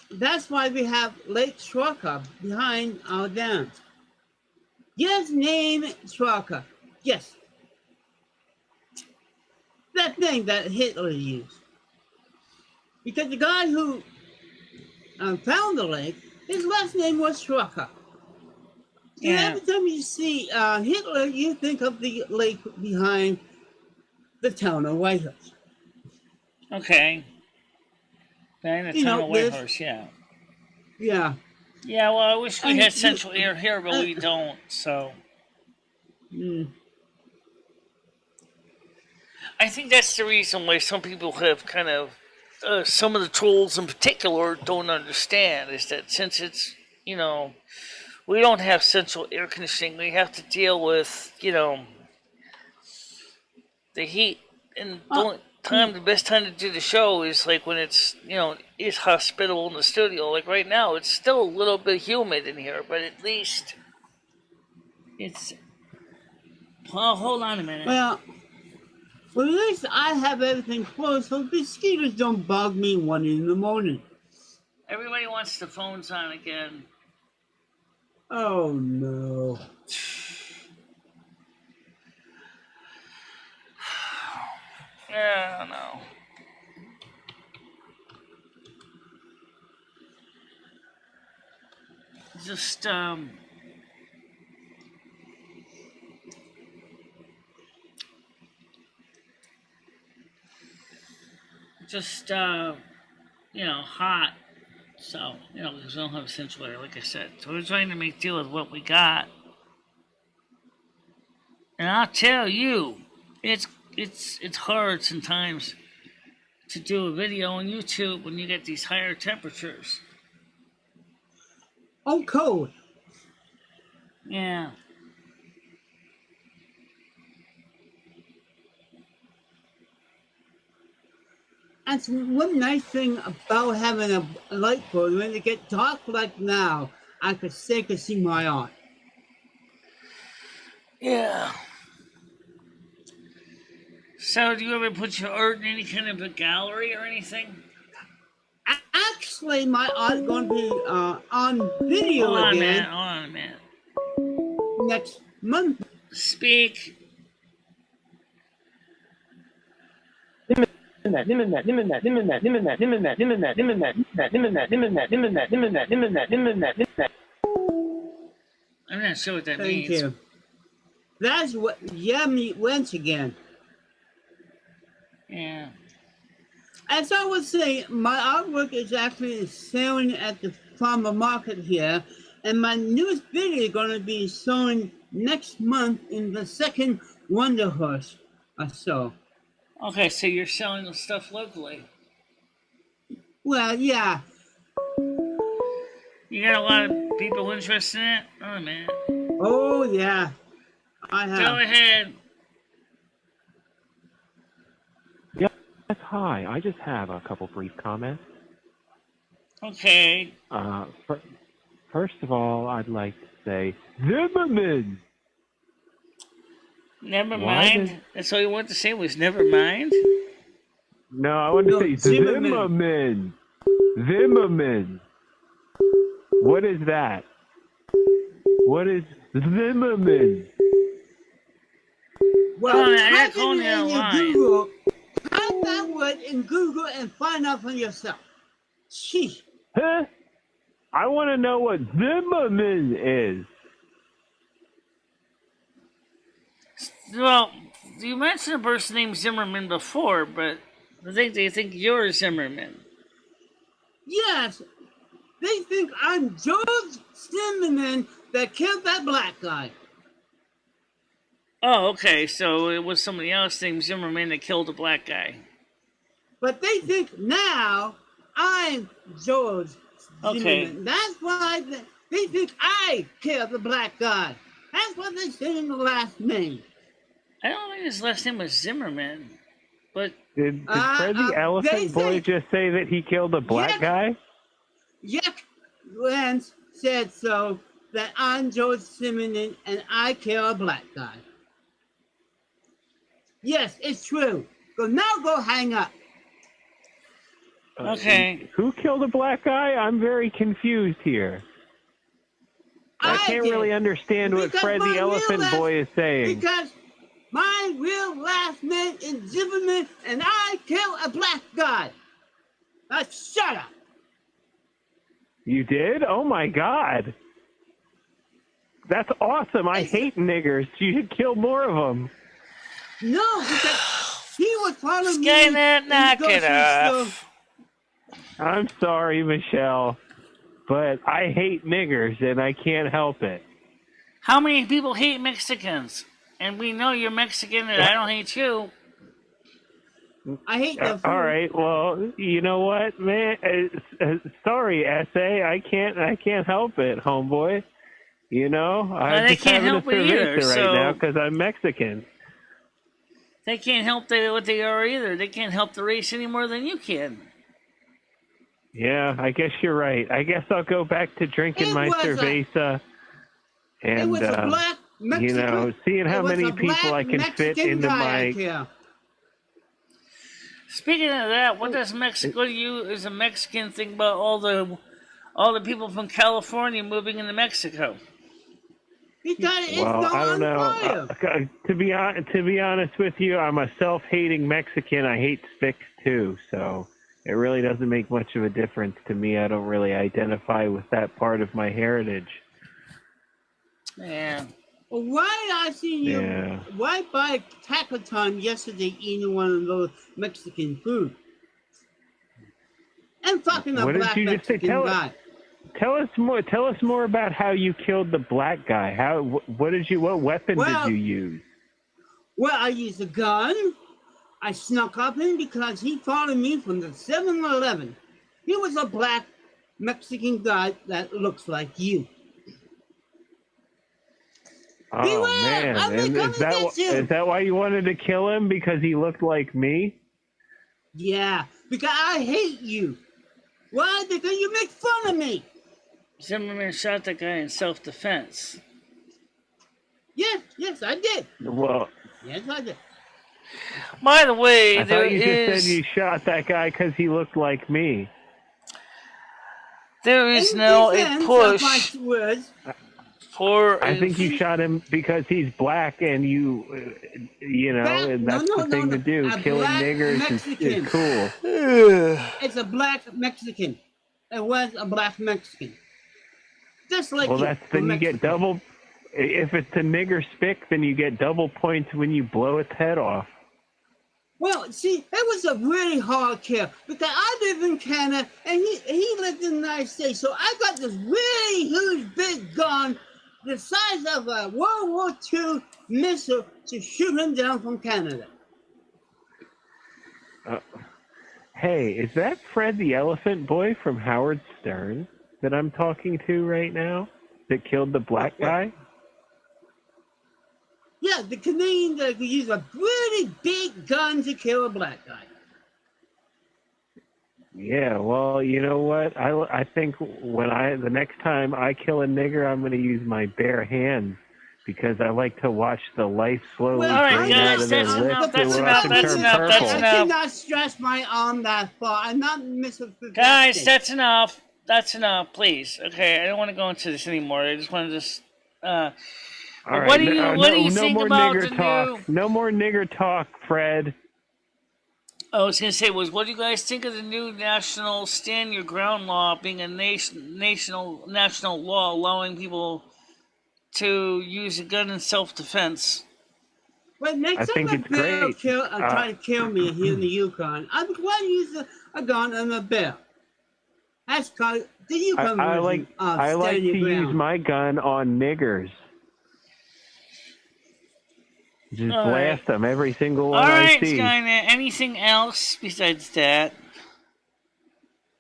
That's why we have Lake Straka behind our dams. Yes, name Straka. Yes. That thing that Hitler used. Because the guy who found the lake, his last name was Straka. So Yeah. every time you see Hitler, you think of the lake behind the town of Whitehorse. Okay. Behind the You town know, of there's- Whitehorse, yeah. Yeah. Yeah, well, I wish we And had you- central air here, but we don't, so. Mm. I think that's the reason why some people have kind of, some of the trolls in particular don't understand, is that since it's, we don't have central air conditioning, we have to deal with, the heat. And the best time to do the show is like when it's, is hospitable in the studio. Like right now, it's still a little bit humid in here, but at least it's... Well, hold on a minute. Well, Well, at least I have everything closed so mosquitoes don't bug me 1 in the morning. Everybody wants the phones on again. Oh, no. Yeah, I don't know. Just, hot. So, because we don't have central air, like I said. So we're trying to make deal with what we got. And I'll tell you, it's hard sometimes to do a video on YouTube when you get these higher temperatures. Oh, cold. Yeah. That's one nice thing about having a light bulb. When it gets dark like now, I could see my art. Yeah. So, do you ever put your art in any kind of a gallery or anything? Actually, my art's going to be on video again. Hold on a minute. Next month. Speak. I'm not sure what that means. Thank you. That's what Yummy went again. Yeah. As I was saying, my artwork is actually selling at the farmer market here, and my newest video is going to be showing next month in the second Wonder Horse or so. Okay, so you're selling the stuff locally. Well, yeah. You got a lot of people interested in it? Oh, man. Oh, yeah. I have. Go ahead. Yes, hi. I just have a couple brief comments. Okay. First of all, I'd like to say, Zimmerman! Never mind. That's all you wanted to say was never mind? No, I want to say Zimmerman. Zimmerman. What is that? What is Zimmerman? Well, I got type calling it you in your online. Google. Type that word in Google and find out for yourself. Sheesh. Huh? I want to know what Zimmerman is. Well, you mentioned a person named Zimmerman before, but I think they think you're Zimmerman. Yes. They think I'm George Zimmerman that killed that black guy. Oh, okay, so it was somebody else named Zimmerman that killed a black guy. But they think now I'm George Zimmerman. That's why they think I killed the black guy. That's what they said in the last name. I don't think his last name was Zimmerman, but... Did Fred the Elephant Boy just say that he killed a black guy? Yuck Lance said so, that I'm George Zimmerman and I kill a black guy. Yes, it's true. Now go hang up. Okay. Who killed a black guy? I'm very confused here. I can't really understand what Fred the Elephant Boy is saying. Because my real last name is Zimmerman and I kill a black guy. Now shut up. You did? Oh my God. That's awesome. I hate niggers. You should kill more of them. No, because he was following me. Skynet, knock it off. I'm sorry, Michelle, but I hate niggers and I can't help it. How many people hate Mexicans? And we know you're Mexican and I don't hate you. I hate them. All right, well, you know what, man? Sorry, S.A. I can't help it, homeboy. You know, I'm just having a cerveza right now because I'm Mexican. They can't help what they are either. They can't help the race any more than you can. Yeah, I guess you're right. I guess I'll go back to drinking my cerveza and, black Mexican, seeing how many people I can fit into my... Speaking of that, what does Mexico do? Is a Mexican think about all the people from California moving into Mexico? Because it's Well, not I don't on know. fire. To be honest with you, I'm a self-hating Mexican. I hate sticks too, so it really doesn't make much of a difference to me. I don't really identify with that part of my heritage. Yeah. Well, why I seen you? Yeah. Why buy tacoton yesterday eating one of those Mexican food? And fucking a What did black you just say? Mexican guy. Tell us more. Tell us more about how you killed the black guy. What weapon did you use? Well, I used a gun. I snuck up in because he followed me from the 7-Eleven. He was a black Mexican guy that looks like you. Oh Beware! man! I may And come and get you. is that why you wanted to kill him? Because he looked like me? Yeah, because I hate you. Why? Because you make fun of me. Zimmerman shot that guy in self-defense. Yes, I did. Well, Yes, I did. By the way, I there thought you just said is you shot that guy because he looked like me. there is In now a defense of push my words, for. I think you shot him because he's black, and and that's the thing to do. A Killing black niggers Mexican. is cool. It's a black Mexican. It was a black Mexican. Just like Well, you. then you get double. If it's a nigger spick, then you get double points when you blow its head off. Well, see, it was a really hard kill because I live in Canada and he lived in the United States. So I got this really huge big gun the size of a World War II missile to shoot him down from Canada. Hey, is that Fred the Elephant Boy from Howard Stern that I'm talking to right now that killed the black guy? Yeah, the Canadian that could use a really big gun to kill a black guy. Yeah, well, you know what? I think the next time I kill a nigger, I'm going to use my bare hands because I like to watch the life slowly drain out of their lips and watch them turn purple. I cannot stretch my arm that far. I'm not missing. Guys, that's enough. That's enough, please. Okay, I don't want to go into this anymore. I just want to just. All right, what do you think about the talk. new? No more nigger talk, Fred. I was going to say what do you guys think of the new national stand your ground law being a national law allowing people to use a gun in self-defense? Well, next time a bear try to kill me here in the Yukon, I'm going to use a gun and a bear. That's called the Yukon version of I like to ground. use my gun on niggers. Just blast them, every single one I see. All right, Skynet. Anything else besides that?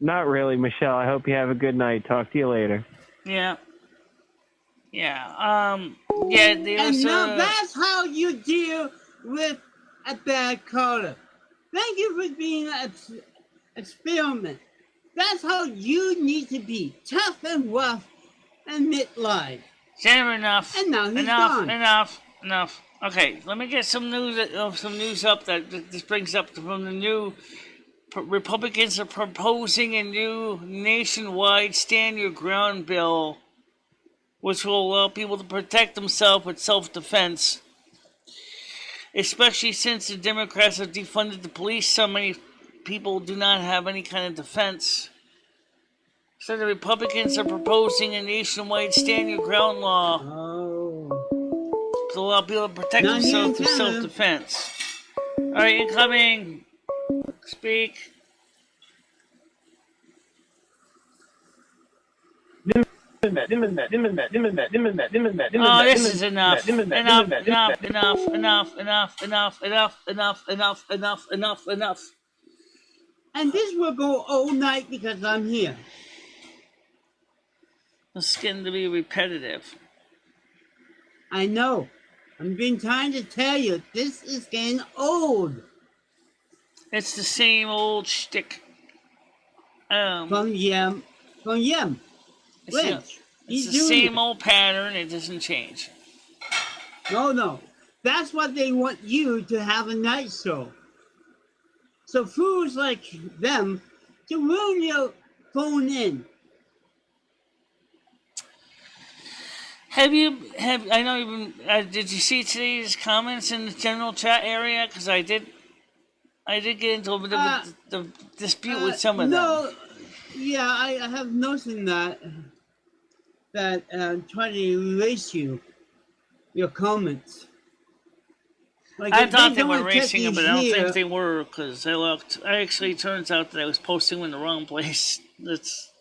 Not really, Michelle. I hope you have a good night. Talk to you later. Yeah. Yeah. And now that's how you deal with a bad caller. Thank you for being an experiment. That's how you need to be. Tough and rough and live. Fair enough. And now he's gone. Enough. Okay, let me get some news up that this brings up from the new Republicans are proposing a new nationwide stand your ground bill, which will allow people to protect themselves with self-defense. Especially since the Democrats have defunded the police, so many people do not have any kind of defense. So the Republicans are proposing a nationwide stand your ground law. To allow people to protect themselves through self-defense. Alright, incoming. Speak. Oh, this is enough. Enough. And this will go all night because I'm here. It's getting to be repetitive. I know. I've been trying to tell you, this is getting old. It's the same old shtick. From Yem. It's the same old pattern. It doesn't change. No. That's what they want you to have a night show. So fools like them to ruin your phone in. I know you've been, did you see today's comments in the general chat area? Because I did get into a bit of the dispute with some of them. No, yeah, I have noticed that trying to erase your comments. Like I thought they were erasing it, but I don't think they were, because I looked. Turns out that I was posting them in the wrong place. That's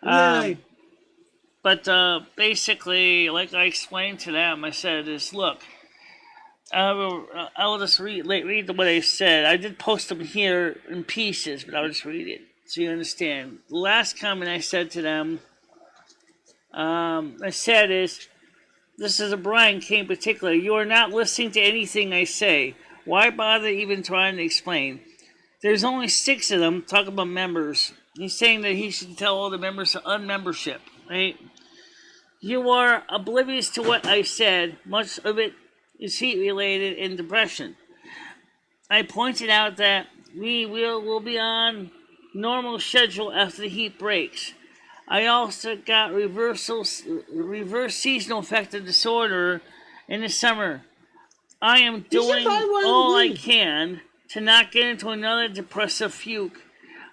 really. But basically, like I explained to them, I said, look, I will just read what I said. I did post them here in pieces, but I'll just read it so you understand. The last comment I said to them, this is a Brian K in particular. You are not listening to anything I say. Why bother even trying to explain? There's only 6 of them. Talk about members. He's saying that he should tell all the members to unmembership, right? You are oblivious to what I said. Much of it is heat-related and depression. I pointed out that we'll be on normal schedule after the heat breaks. I also got reverse seasonal affective disorder in the summer. I am doing all I can to not get into another depressive fugue.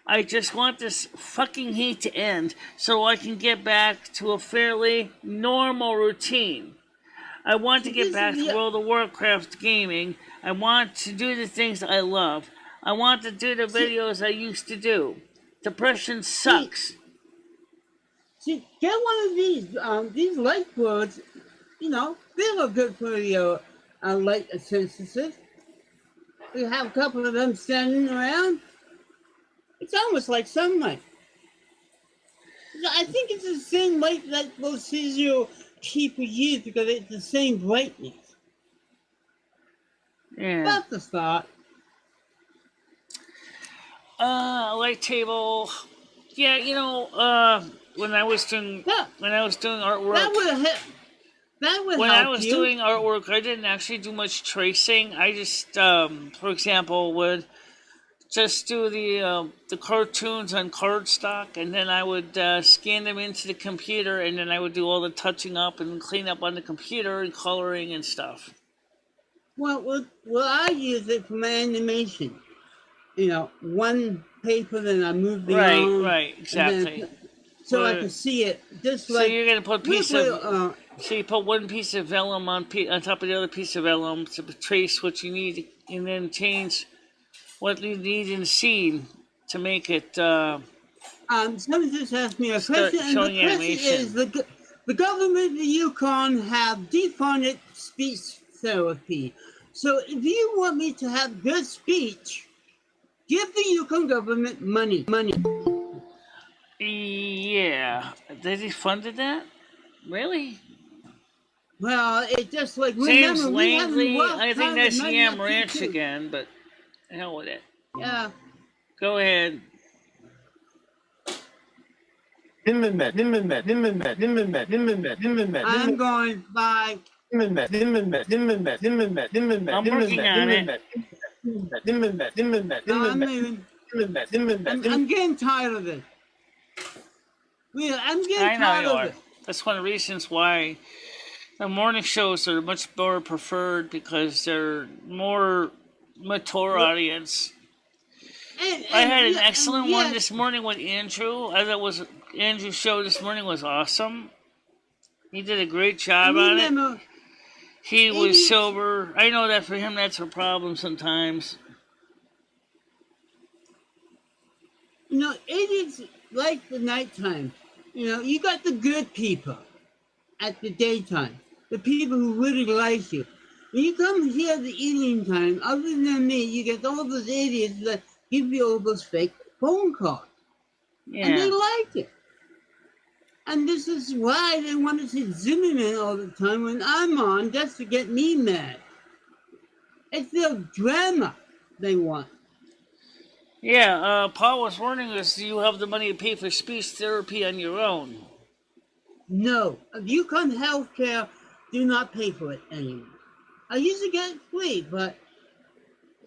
I just want this fucking heat to end so I can get back to a fairly normal routine. I want to get back to World of Warcraft gaming. I want to do the things I love. I want to do the videos I used to do. Depression sucks. See, get one of these light boards. You know, they look good for your light sensitive. We have a couple of them standing around. It's almost like sunlight. I think it's the same light that those Sizio people use because it's the same brightness. Yeah. That's the thought. Light table. Yeah, when I was doing artwork. When I was doing artwork, I didn't actually do much tracing. I just, for example, would just do the cartoons on cardstock, and then I would scan them into the computer, and then I would do all the touching up and clean up on the computer and coloring and stuff. Well, I use it for my animation. One paper, then I move the arm. Right, exactly. So I can see it. Just like. So you're gonna put so you put one piece of vellum on top of the other piece of vellum to trace what you need, and then change what you need in the scene to make it. Somebody just asked me a question, and the question is: the government of the Yukon have defunded speech therapy. So if you want me to have good speech, give the Yukon government money. Yeah, they defunded that? Really? Well, it's just like James Langley. I think that's Yam Ranch again, but the hell with it. Yeah. Go ahead. I'm going by. I'm working on it. I'm getting tired of it. I'm getting tired of it. That's one of the reasons why the morning shows are much more preferred, because they're more mature audience. I had an excellent one this morning with Andrew. I thought Andrew's show this morning was awesome. He did a great job on it. He was sober. I know that for him that's a problem sometimes. Idiots like the nighttime. You got the good people at the daytime. The people who really like you. When you come here at the evening time, other than me, you get all those idiots that give you all those fake phone calls. Yeah. And they like it. And this is why they want to see Zimmerman all the time when I'm on, just to get me mad. It's their drama they want. Yeah, Paul was warning us, do you have the money to pay for speech therapy on your own? No. Yukon Healthcare do not pay for it anymore. I used to get it free, but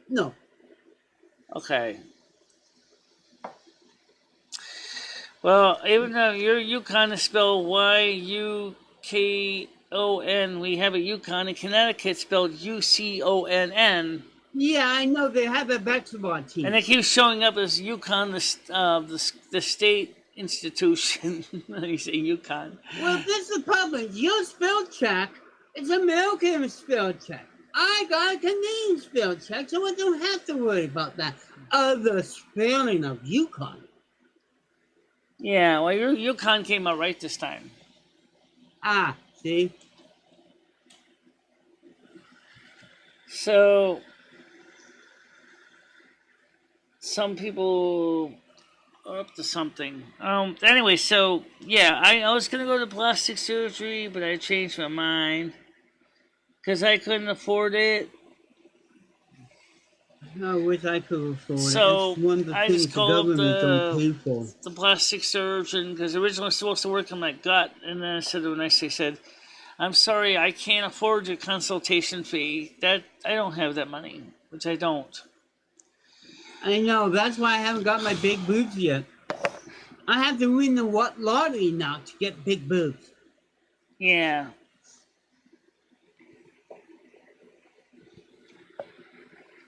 no. Okay. Well, even though your Yukon is spelled Yukon, we have a Yukon in Connecticut spelled Uconn, Yeah, I know they have a basketball team. and it keeps showing up as Yukon, the state institution. You say Yukon. Well, this is the problem. Your spell check is American spell check. I got a Canadian spell check, so I don't have to worry about that other spelling of Yukon. Yeah, well, your Yukon came out right this time. Ah, see? So, some people are up to something. Anyway, so, yeah, I was going to go to plastic surgery, but I changed my mind. Because I couldn't afford it. I wish I could afford it. So, It's one of the I things just the called government don't pay for. the plastic surgeon, because originally I was supposed to work on my gut, and then I said, I'm sorry, I can't afford your consultation fee. That I don't have that money, which I don't. I know, that's why I haven't got my big boobs yet. I have to win the lottery now to get big boobs. Yeah.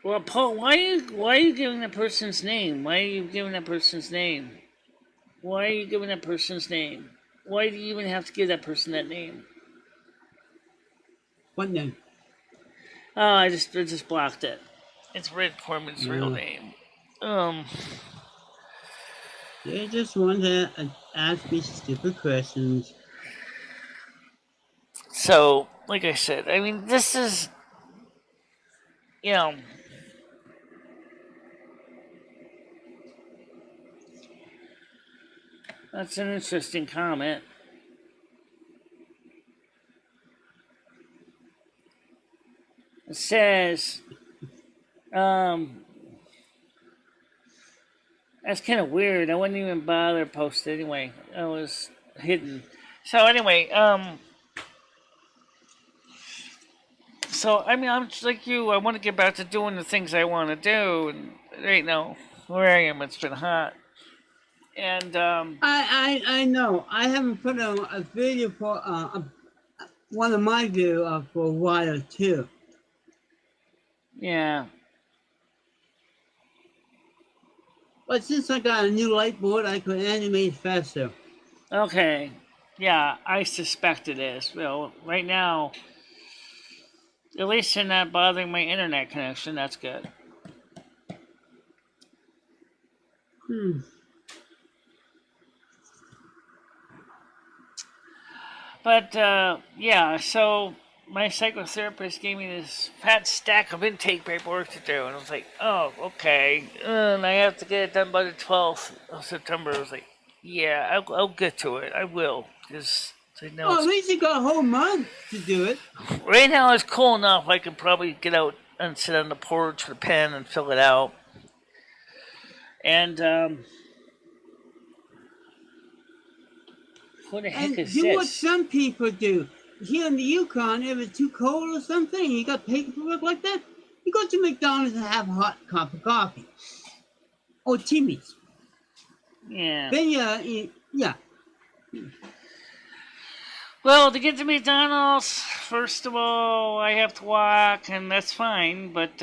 Well, Paul, why are you giving that person's name? Why are you giving that person's name? Why are you giving that person's name? Why do you even have to give that person that name? What name? Oh, I just blocked it. It's Red Corman's real name. They just want to ask me stupid questions. So, like I said, I mean, this is, you know, that's an interesting comment. It says, that's kind of weird. I wouldn't even bother post anyway. I was hidden. So anyway, so I mean, I'm just like you. I want to get back to doing the things I want to do, and right now where I am, it's been hot. And I know. I haven't put a video for one of my videos for a while too. yeah. But since I got a new light board, I could animate faster. Okay. Yeah, I suspect it is. Well, right now, at least they're not bothering my internet connection. That's good. But, yeah, so my psychotherapist gave me this fat stack of intake paperwork to do. And I was like, oh, okay. And I have to get it done by the 12th of September. I was like, yeah, I'll get to it. I will. Because I know Oh, at least you got a whole month to do it. right now it's cool enough. I could probably get out and sit on the porch with a pen and fill it out. And, what the heck And is do this? what some people do. Here in the Yukon, if it's too cold or something, you got paperwork like that, you go to McDonald's and have a hot cup of coffee. Or Timmy's. Yeah. Then yeah. Well, to get to McDonald's, first of all, I have to walk, and that's fine. But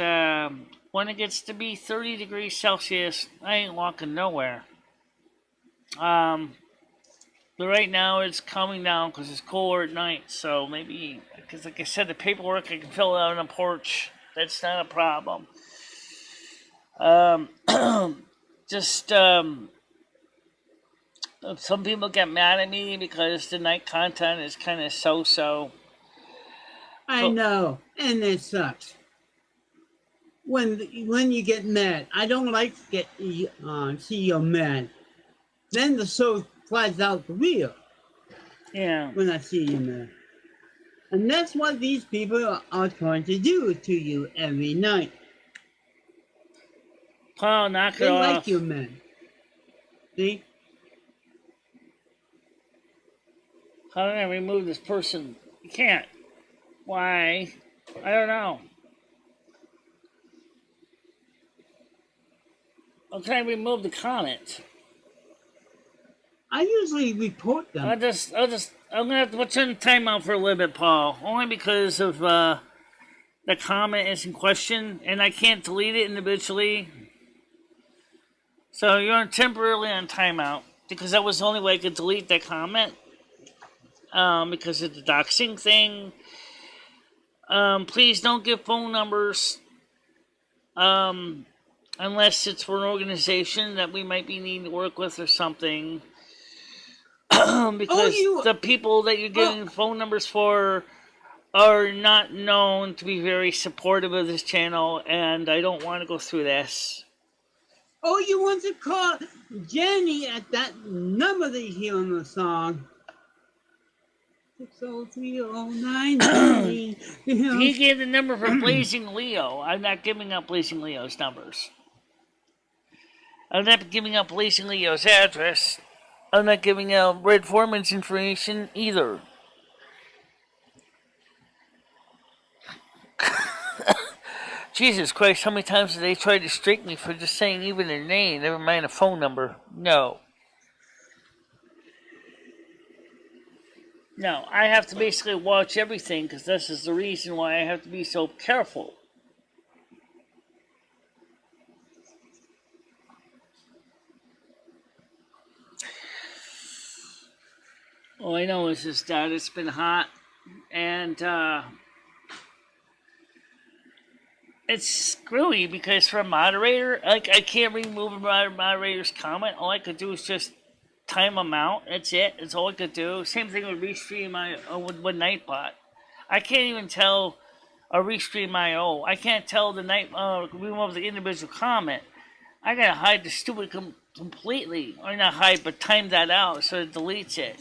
when it gets to be 30 degrees Celsius, I ain't walking nowhere. But right now it's calming down because it's cooler at night. So maybe, because like I said, the paperwork I can fill out on the porch. That's not a problem. Just some people get mad at me because the night content is kind of so-so. I know, and it sucks. When you get mad, I don't like to get see you're mad. Then the soul flies out the wheel. Yeah. When I see you mad, and that's what these people are trying to do to you every night. Paul, knock it They off. like you, man. See? How do I remove this person? You can't. Why? I don't know. I'm trying to remove the comment. I usually report them. I'm gonna have to put you in timeout for a little bit, Paul. Only because of the comment is in question, and I can't delete it individually. So you're temporarily on timeout because that was the only way I could delete that comment. Because of the doxing thing. Please don't give phone numbers. Unless it's for an organization that we might be needing to work with or something. Because the people that you're giving phone numbers for are not known to be very supportive of this channel, and I don't want to go through this. Oh, you want to call Jenny at that number that you hear on the song. 60309. He gave the number for Blazing Leo. I'm not giving up Blazing Leo's numbers. I'm not giving up Blazing Leo's address. I'm not giving out Red Foreman's information either. Jesus Christ, how many times have they tried to strike me for just saying even their name, never mind a phone number? No. No, I have to basically watch everything because this is the reason why I have to be so careful. All I know is just that it's been hot and it's screwy because for a moderator, like I can't remove a moderator's comment. All I could do is just time them out. That's it. That's all I could do. Same thing with Restream with Nightbot. I can't even tell a Restream IO. I can't tell the remove the individual comment. I gotta hide the stupid completely, or not hide, but time that out so it deletes it.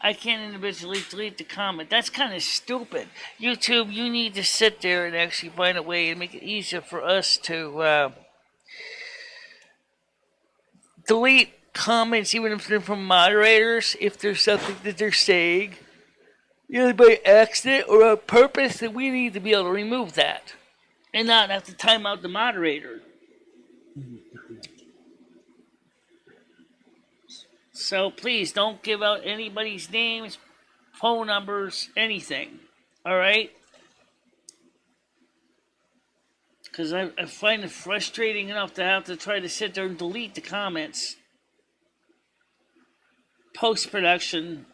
I can't individually delete the comment. That's kind of stupid. YouTube, you need to sit there and actually find a way and make it easier for us to delete comments, even if they're from moderators, if there's something that they're saying, either by accident or on purpose, then we need to be able to remove that and not have to time out the moderator. So please don't give out anybody's names, phone numbers, anything. Alright? Because I find it frustrating enough to have to try to sit there and delete the comments. Post-production.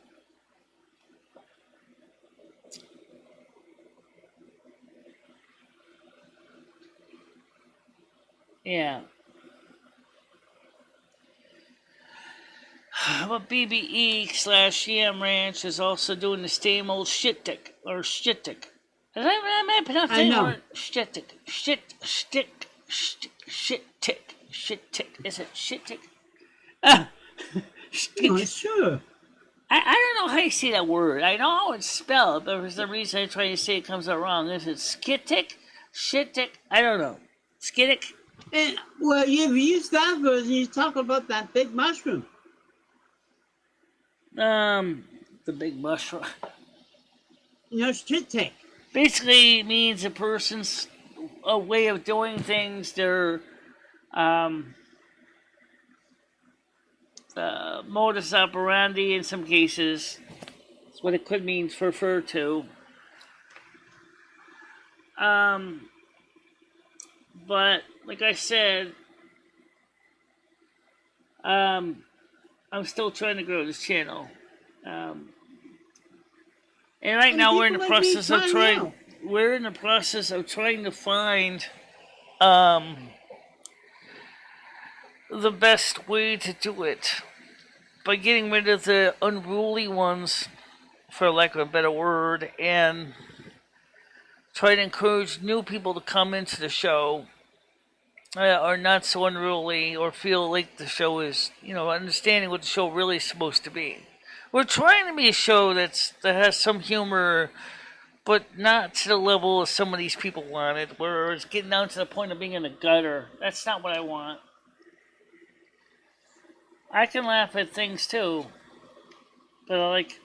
Yeah. But BBE/EM Ranch is also doing the same old shit-tick, or shit-tick. Am I pronouncing the word? Shit-tick. Shit-tick. Shit-tick. Is it shit-tick? Sure. I don't know how you say that word. I know how it's spelled, but for some reason I try to say it comes out wrong. Is it skittick? Shit-tick? I don't know. Skittick? Well, if you use that version, you talk about that big mushroom. The big mushroom. Shit-tick. Basically means a person's a way of doing things, their modus operandi in some cases. That's what it could mean to refer to. But like I said, I'm still trying to grow this channel. And right now we're in the process of trying. We're in the process of trying to find the best way to do it by getting rid of the unruly ones, for lack of a better word, and try to encourage new people to come into the show. Are not so unruly or feel like the show is, understanding what the show really is supposed to be. We're trying to be a show that has some humor, but not to the level of some of these people wanted, where it's getting down to the point of being in the gutter. That's not what I want. I can laugh at things too, but like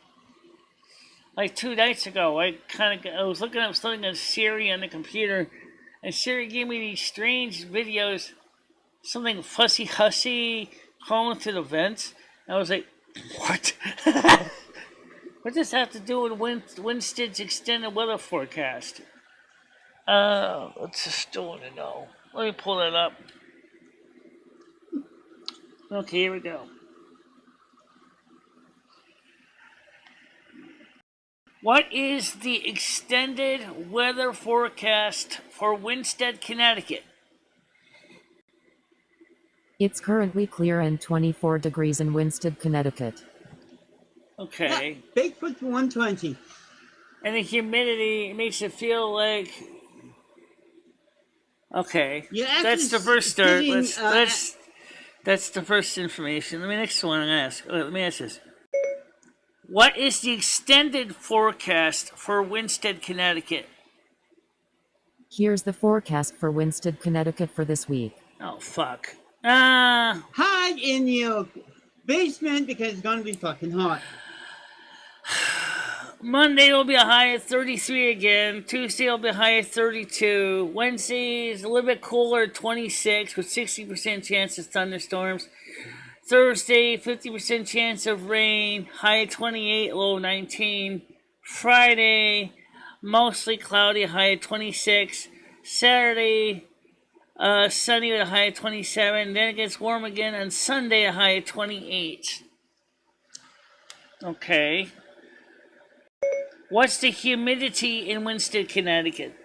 2 nights ago, I was looking up something on Siri on the computer. And Siri gave me these strange videos something fussy hussy calling to the vents. I was like, what? What does that have to do with Winstead's extended weather forecast? Let's just still want to know. Let me pull that up. Okay, here we go. What is the extended weather forecast for Winstead, Connecticut? It's currently clear and 24 degrees in Winstead, Connecticut. Okay. Yeah, Bigfoot 120. And the humidity makes it feel like. Okay. That's the first start. That's the first information. Let me ask this. What is the extended forecast for Winstead, Connecticut? Here's the forecast for Winstead, Connecticut for this week. Oh, fuck. Hide in your basement because it's gonna be fucking hot. Monday will be a high of 33 again. Tuesday will be a high of 32. Wednesday is a little bit cooler, 26, with 60% chance of thunderstorms. Thursday, 50% chance of rain, high of 28, low 19. Friday, mostly cloudy, high of 26. Saturday, sunny with a high of 27. Then it gets warm again on Sunday, a high of 28. Okay. What's the humidity in Winstead, Connecticut?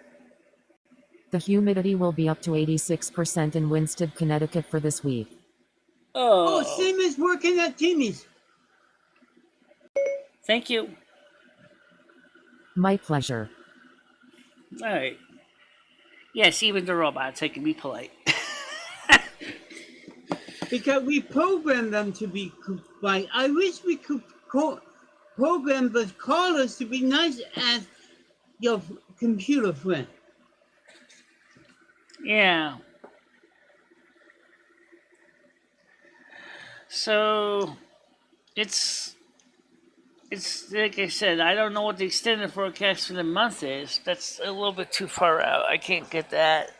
The humidity will be up to 86% in Winstead, Connecticut for this week. Oh, same as working at Timmy's. Thank you. My pleasure. All right. Yes, even the robots, I can be polite. Because we program them to be like. I wish we could program the callers to be nice as your computer friend. Yeah. So it's like I said, I don't know what the extended forecast for the month is. That's a little bit too far out. I can't get that.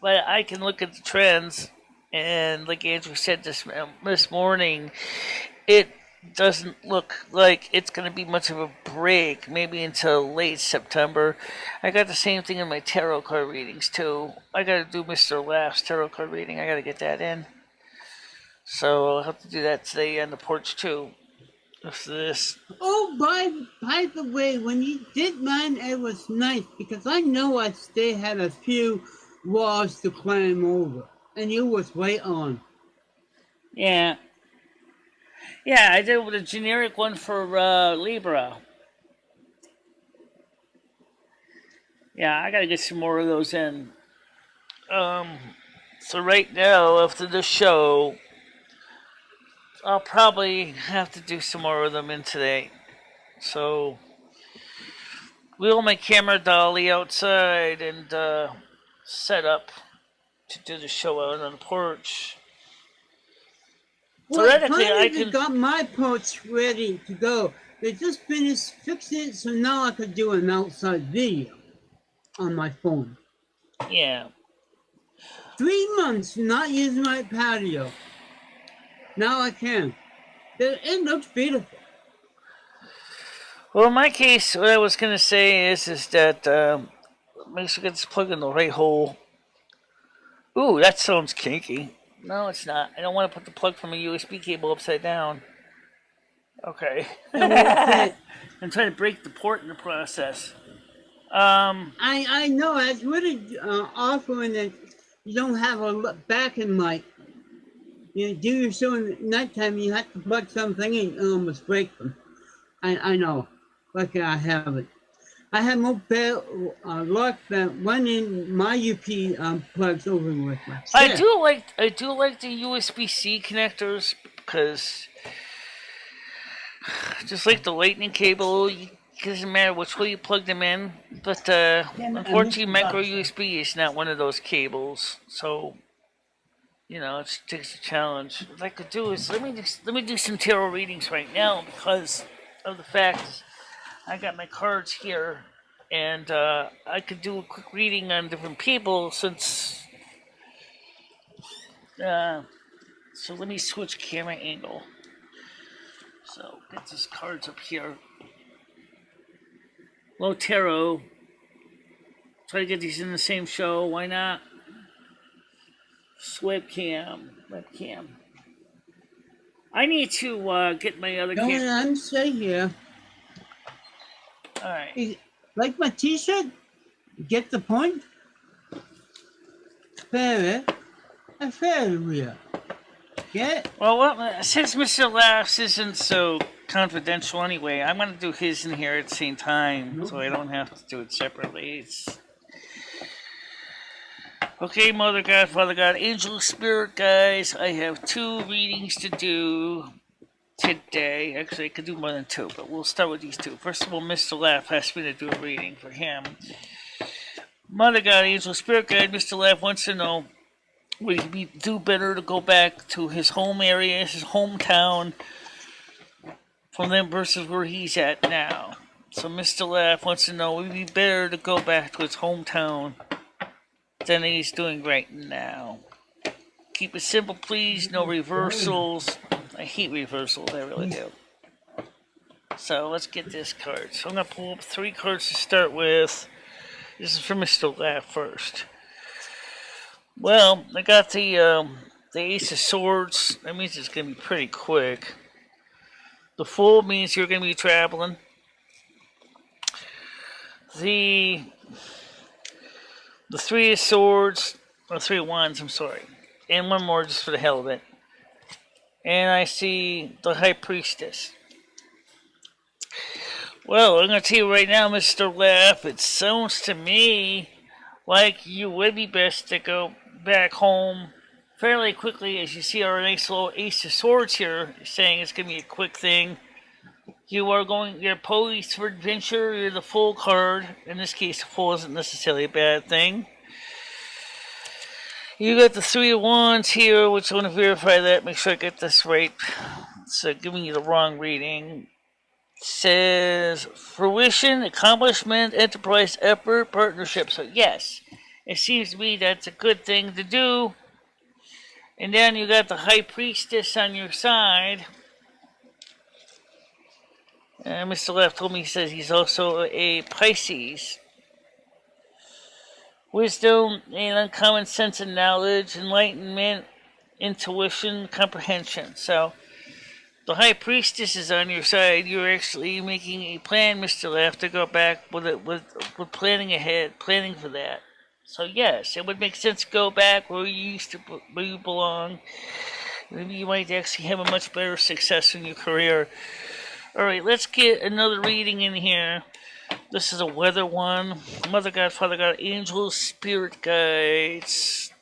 But I can look at the trends, and like Andrew said this morning, it doesn't look like it's going to be much of a break, maybe until late September. I got the same thing in my tarot card readings, too. I got to do Mr. Laugh's tarot card reading. I got to get that in. So I'll have to do that today on the porch, too. After this. Oh, by the way, when you did mine, it was nice because I know I still had a few walls to climb over, and you was right on. Yeah. Yeah, I did with a generic one for Libra. Yeah, I gotta get some more of those in. So right now, after the show, I'll probably have to do some more of them in today. So, wheel my camera dolly outside and set up to do the show out on the porch. Well, Theoretically, I can got my porch ready to go. They just finished fixing it, so now I could do an outside video on my phone. Yeah. 3 months not using my patio. Now I can. It looks beautiful. Well, in my case, what I was going to say is that make sure I get this plug in the right hole. Ooh, that sounds kinky. No, it's not. I don't want to put the plug from a USB cable upside down. Okay. I'm trying to break the port in the process. I know. It's really awful that you don't have a backing mic. You do your show at nighttime, you have to plug something in and almost break them. I know. Luckily, I have it. I have more luck than one in my UP plugs over with my set. I do like the USB-C connectors because just like the lightning cable, it doesn't matter which way you plug them in. But unfortunately, micro USB is not one of those cables, so you know it takes a challenge. What I could do is let me do some tarot readings right now because of the fact I got my cards here, and I could do a quick reading on different people since So let me switch camera angle. So get these cards up here. Lotero. Try to get these in the same show. Why not? Webcam. I need to get my other Don't camera. I'm say here. All right. Like my T-shirt? Get the point? Fair. A fair real. Get it? Well, since Mr. Laughs isn't so confidential anyway, I'm going to do his in here at the same time, so I don't have to do it separately. Okay, Mother God, Father God, Angel Spirit guys, I have 2 readings to do today. Actually, I could do more than 2, but we'll start with these 2. First of all, Mr. Laugh asked me to do a reading for him. Mother God, Angel Spirit guide, Mr. Laugh wants to know, would he do better to go back to his home area, his hometown, from them versus where he's at now? So Mr. Laugh wants to know, would it be better to go back to his hometown than he's doing right now? Keep it simple, please. No reversals. I hate reversals, I really do. So let's get this card. So I'm going to pull up 3 cards to start with. This is for Mr. Laugh first. Well, I got the Ace of Swords. That means it's going to be pretty quick. The Fool means you're going to be traveling. The 3 of Swords, or 3 of Wands, I'm sorry. And 1 more just for the hell of it. And I see the High Priestess. Well, I'm going to tell you right now, Mr. Laugh, it sounds to me like you would be best to go back home fairly quickly, as you see our nice little Ace of Swords here, saying it's going to be a quick thing. You're poised for adventure, you're the Fool card. In this case, the Fool isn't necessarily a bad thing. You got the 3 of Wands here, which I want to verify that, make sure I get this right. It's giving you the wrong reading. It says fruition, accomplishment, enterprise, effort, partnership. So yes, it seems to me that's a good thing to do. And then you got the High Priestess on your side. Mr. Left told me, he says he's also a Pisces. Wisdom and uncommon sense and knowledge, enlightenment, intuition, comprehension. So the High Priestess is on your side. You're actually making a plan, Mr. Left, to go back with planning ahead, planning for that. So yes, it would make sense to go back where you belong. Maybe you might actually have a much better success in your career. All right, let's get another reading in here. This is a weather one. Mother God, Father God, angels, spirit guides.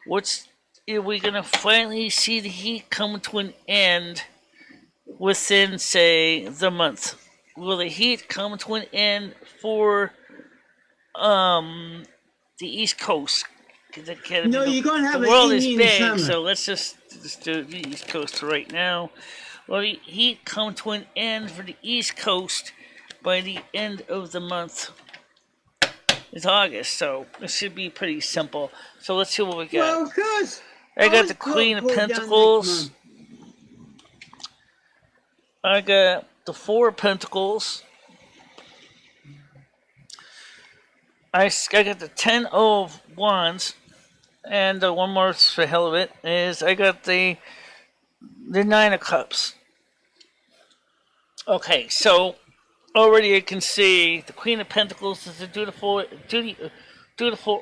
Are we gonna finally see the heat come to an end within, say, the month? Will the heat come to an end for the East Coast? No, you're going to have the an world is Indian big, summer. so let's just do the East Coast right now. Will the heat come to an end for the East Coast by the end of the month? It's August, so it should be pretty simple. So let's see what we got. Well, of course. I got the Queen of Pentacles. I got the 4 of Pentacles. I got the 10 of Wands. And one more for the hell of it is I got the 9 of Cups. Okay, so already I can see the Queen of Pentacles is a dutiful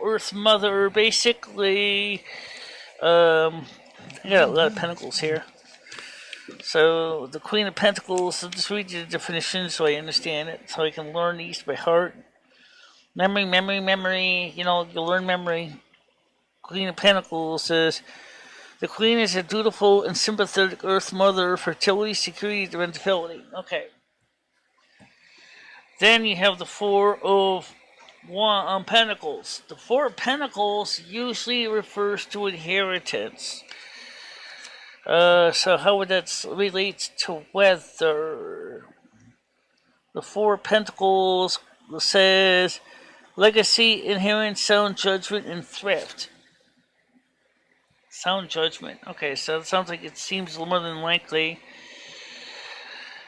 Earth Mother. Basically, I got a lot of Pentacles here. So the Queen of Pentacles, I'll just read you the definition so I understand it, so I can learn these by heart. Memory. You'll learn memory. Queen of Pentacles says, the Queen is a dutiful and sympathetic Earth Mother, fertility, security, dependability. Okay. Then you have the 4 of Pentacles. The 4 of Pentacles usually refers to inheritance. So how would that relate to weather? The 4 of Pentacles says legacy, inheritance, sound judgment, and thrift. Sound judgment. Okay, so it sounds like it seems more than likely.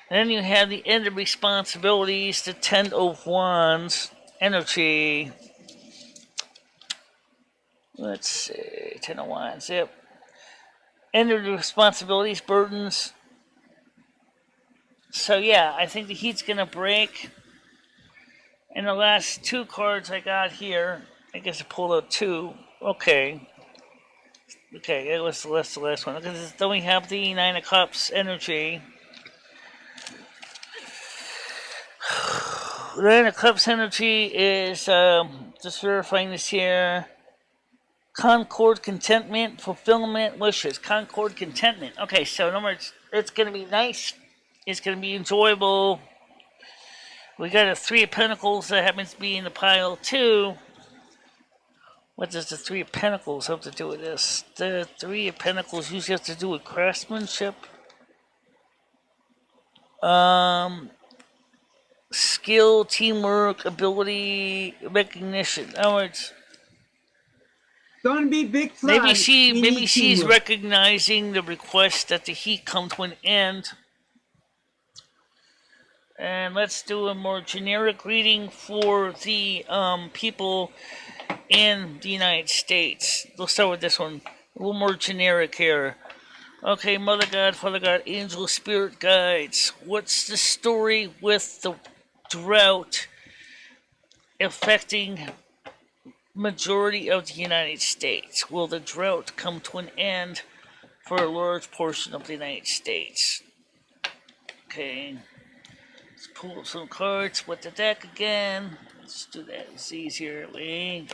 Then you have the end of responsibilities, the 10 of Wands, energy. Let's see, 10 of Wands, yep. End of responsibilities, burdens. So yeah, I think the heat's gonna break. And the last two cards I got here, I guess I pulled out two. Okay. Okay, it was the last one. Then we have the 9 of Cups energy. The 9 of Cups energy is just verifying this here. Concord, contentment, fulfillment, wishes. Concord, contentment. Okay, so in other words, it's going to be nice. It's going to be enjoyable. We got a 3 of Pentacles that happens to be in the pile too. What does the 3 of Pentacles have to do with this? The 3 of Pentacles usually have to do with craftsmanship. Skill, teamwork, ability, recognition. In other words, Gonna be big fly. maybe she's recognizing the request that the heat come to an end. And let's do a more generic reading for the people in the United States. Let's start with this one. A little more generic here. Okay, Mother God, Father God, Angel, Spirit Guides. What's the story with the drought affecting majority of the United States? Will the drought come to an end for a large portion of the United States? Okay. Let's pull some cards with the deck again. Let's do that as easierly.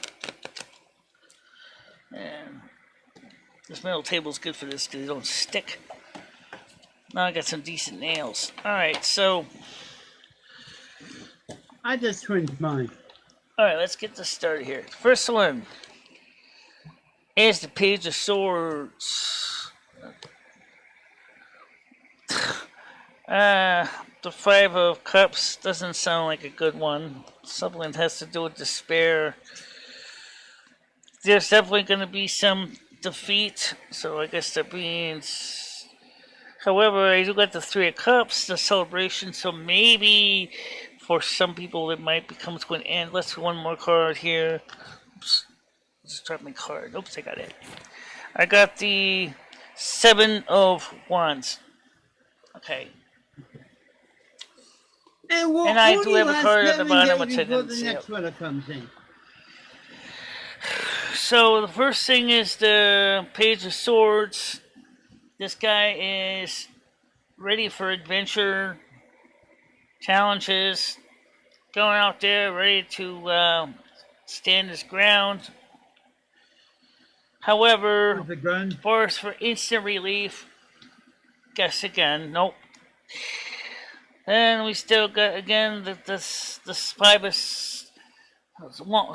And this metal table is good for this because they don't stick. Now I got some decent nails. Alright, so. I just trimmed mine. Alright, let's get this started here. First one is the Page of Swords. The 5 of Cups doesn't sound like a good one. Something has to do with despair. There's definitely going to be some defeat, so I guess that means. However, I do got the 3 of Cups, the celebration, so maybe for some people it might become to an end. Let's do one more card here. Oops, just dropped my card. Oops, I got it. I got the 7 of Wands. Okay. And I do have a card at the bottom which I before didn't the see. next one comes in. So the first thing is the Page of Swords. This guy is ready for adventure, challenges, going out there, ready to stand his ground. However, for instant relief, guess again, nope. Then we still got again the 5 of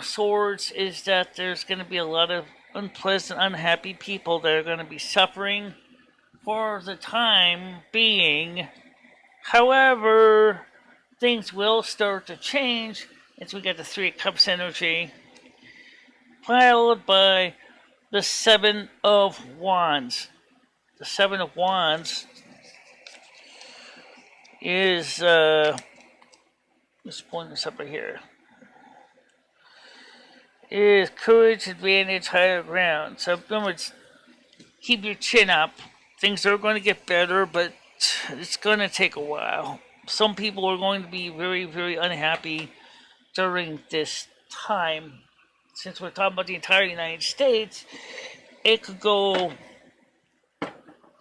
Swords is that there's going to be a lot of unpleasant, unhappy people that are going to be suffering for the time being. However, things will start to change as we get the 3 of Cups energy, followed by the 7 of Wands. The 7 of Wands is, let's point this up right here, is courage, advantage, higher ground. So remember, keep your chin up. Things are going to get better, but it's going to take a while. Some people are going to be very, very unhappy during this time. Since we're talking about the entire United States, it could go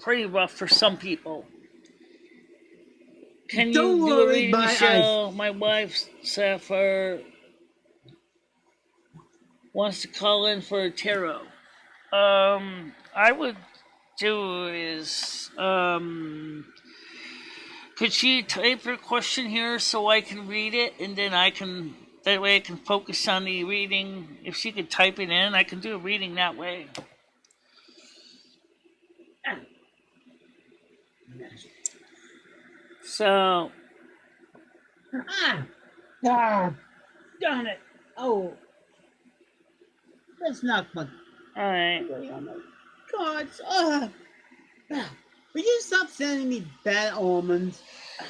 pretty rough for some people. Can Don't you do a worry, reading, Michelle? My wife, Sapphire, wants to call in for a tarot. I would do is, could she type her question here so I can read it, and then that way I can focus on the reading. If she could type it in, I can do a reading that way. So. Darn it. Oh. That's not fun. Alright. cards. Will you stop sending me bad omens?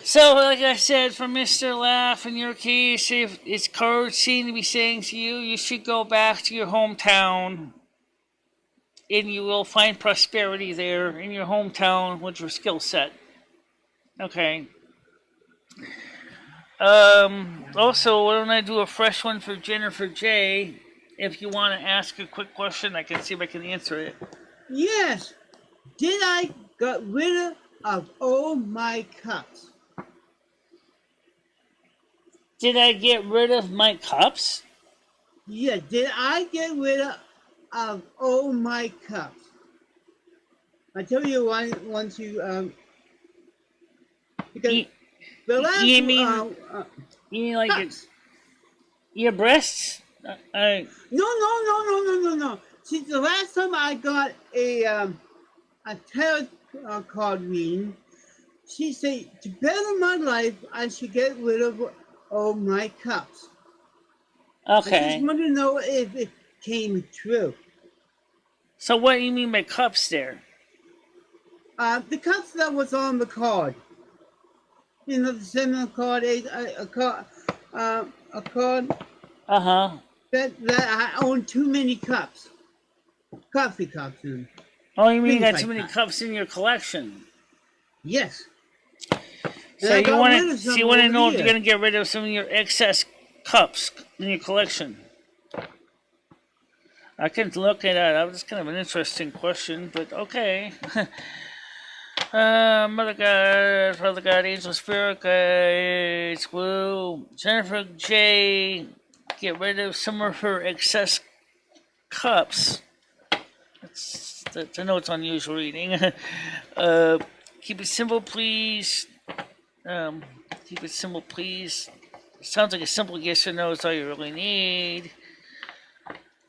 So, like I said, for Mr. Laugh, in your case, if its cards seem to be saying to you, you should go back to your hometown, and you will find prosperity there in your hometown with your skill set. Okay. Also, why don't I do a fresh one for Jennifer J? If you want to ask a quick question, I can see if I can answer it. Yes. Did I get rid of all my cups? Did I get rid of my cups? Yeah, did I get rid of all my cups? I tell you why once you because the last You mean like cups. your breasts? No. See, the last time I got a tarot card reading, she said to better my life, I should get rid of all my cups. Okay. I just want to know if it came true. So what do you mean by cups there? The cups that was on the card. You know, the 7 card, 8, a card. Uh-huh. That I own too many cups. Coffee cups. Oh, you mean you got like too many that. cups in your collection? Yes. So And I you got want rid to of some know if over you're here. going to get rid of some of your excess cups in your collection? I can look at that. That's kind of an interesting question, but okay. Mother God, Father God, Angel Spirit Guides, will Jennifer J get rid of some of her excess cups? I know it's unusual reading. Keep it simple, please. Keep it simple, please. Sounds like a simple yes or no is all you really need.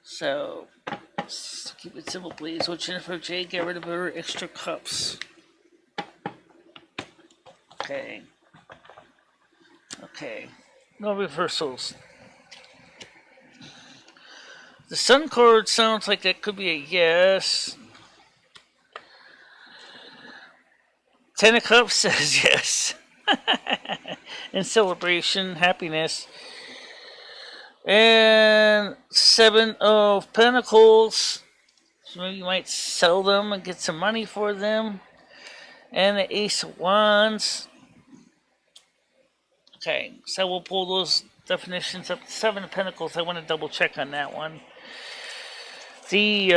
So, keep it simple, please. Will Jennifer J get rid of her extra cups? Okay. No reversals. The Sun card sounds like that could be a yes. 10 of Cups says yes. In celebration, happiness. And 7 of Pentacles. So maybe you might sell them and get some money for them. And the Ace of Wands. Okay, so we'll pull those definitions up. 7 of Pentacles, I want to double check on that one. The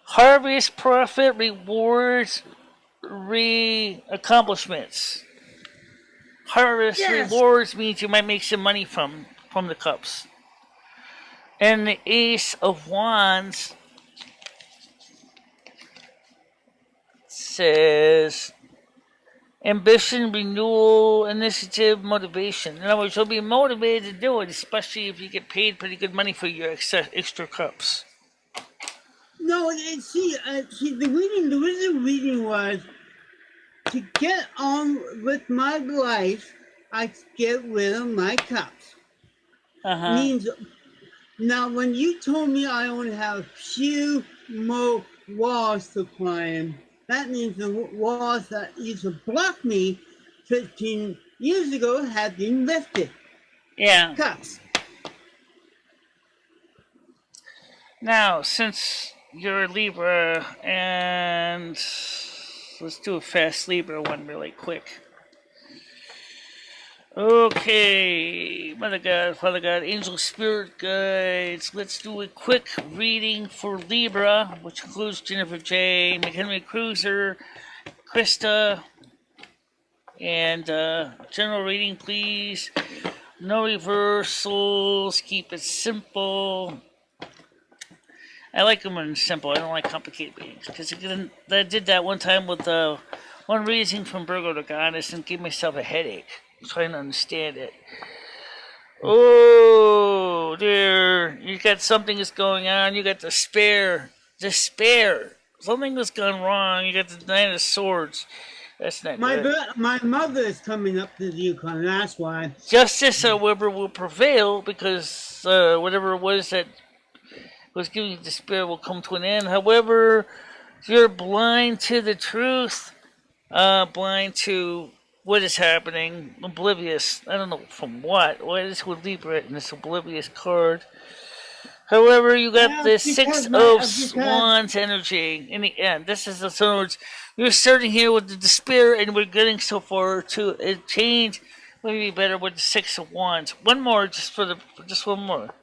harvest, profit, rewards, accomplishments. Harvest, Yes. rewards means you might make some money from the cups. And the Ace of Wands says ambition, renewal, initiative, motivation. In other words, you'll be motivated to do it, especially if you get paid pretty good money for your extra cups. No, the original reading was to get on with my life, I get rid of my cups. Means now when you told me I only have a few more walls to climb, that means the walls that used to block me 15 years ago have been lifted. Yeah. Cups. Now, since you're a Libra, and let's do a fast Libra one really quick. Okay, Mother God, Father God, Angel Spirit Guides. Let's do a quick reading for Libra, which includes Jennifer J, McHenry Cruiser, Krista, and general reading, please. No reversals. Keep it simple. I like them when it's simple. I don't like complicated readings because I did that one time with one reading from Virgo to Goddess and gave myself a headache trying to understand it. Oh dear, you got something that's going on. You got despair. Something has gone wrong. You got the Knight of Swords. That's not My good. my mother is coming up to the Yukon. That's why. Justice, however, will prevail because whatever it was that was giving you despair will come to an end. However, you're blind to the truth, blind to what is happening, oblivious. I don't know from what. What is with Libra in this oblivious card? However, you got Yeah, the because Six my- of because- Wands energy in the end. This is the swords. You're starting here with the despair, and we're getting so far to a change. Maybe better with the Six of Wands. One more, just one more.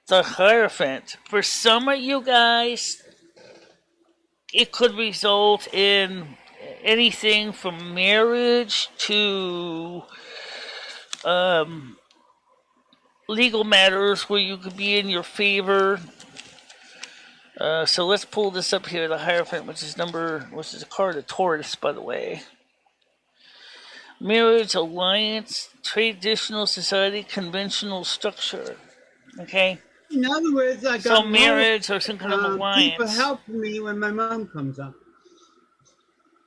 The Hierophant. For some of you guys, it could result in anything from marriage to legal matters where you could be in your favor. So let's pull this up here, the Hierophant, which is a card of Taurus, by the way. Marriage, alliance, traditional society, conventional structure. Okay? In other words, I got So marriage or some kind of people alliance. help me when my mom comes up.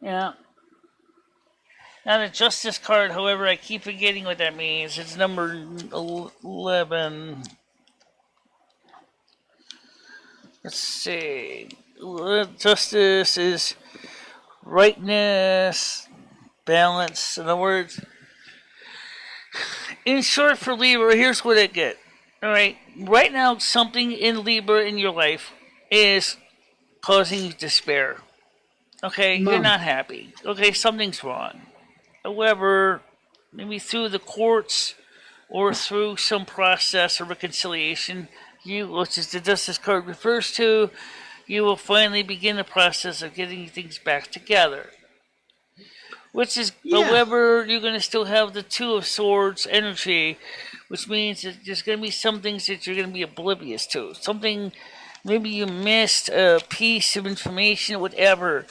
Yeah. Now the Justice card, however, I keep forgetting what that means. It's number 11. Let's see. Justice is rightness, balance. In other words, in short, for Libra, here's what I get. All right, right now, something in Libra in your life is causing you despair. Okay, you're not happy. Okay, something's wrong. However, maybe through the courts or through some process of reconciliation, which is the Justice card refers to, you will finally begin the process of getting things back together. Which is, however, you're going to still have the Two of Swords energy, which means that there's going to be some things that you're going to be oblivious to. Something, maybe you missed a piece of information, whatever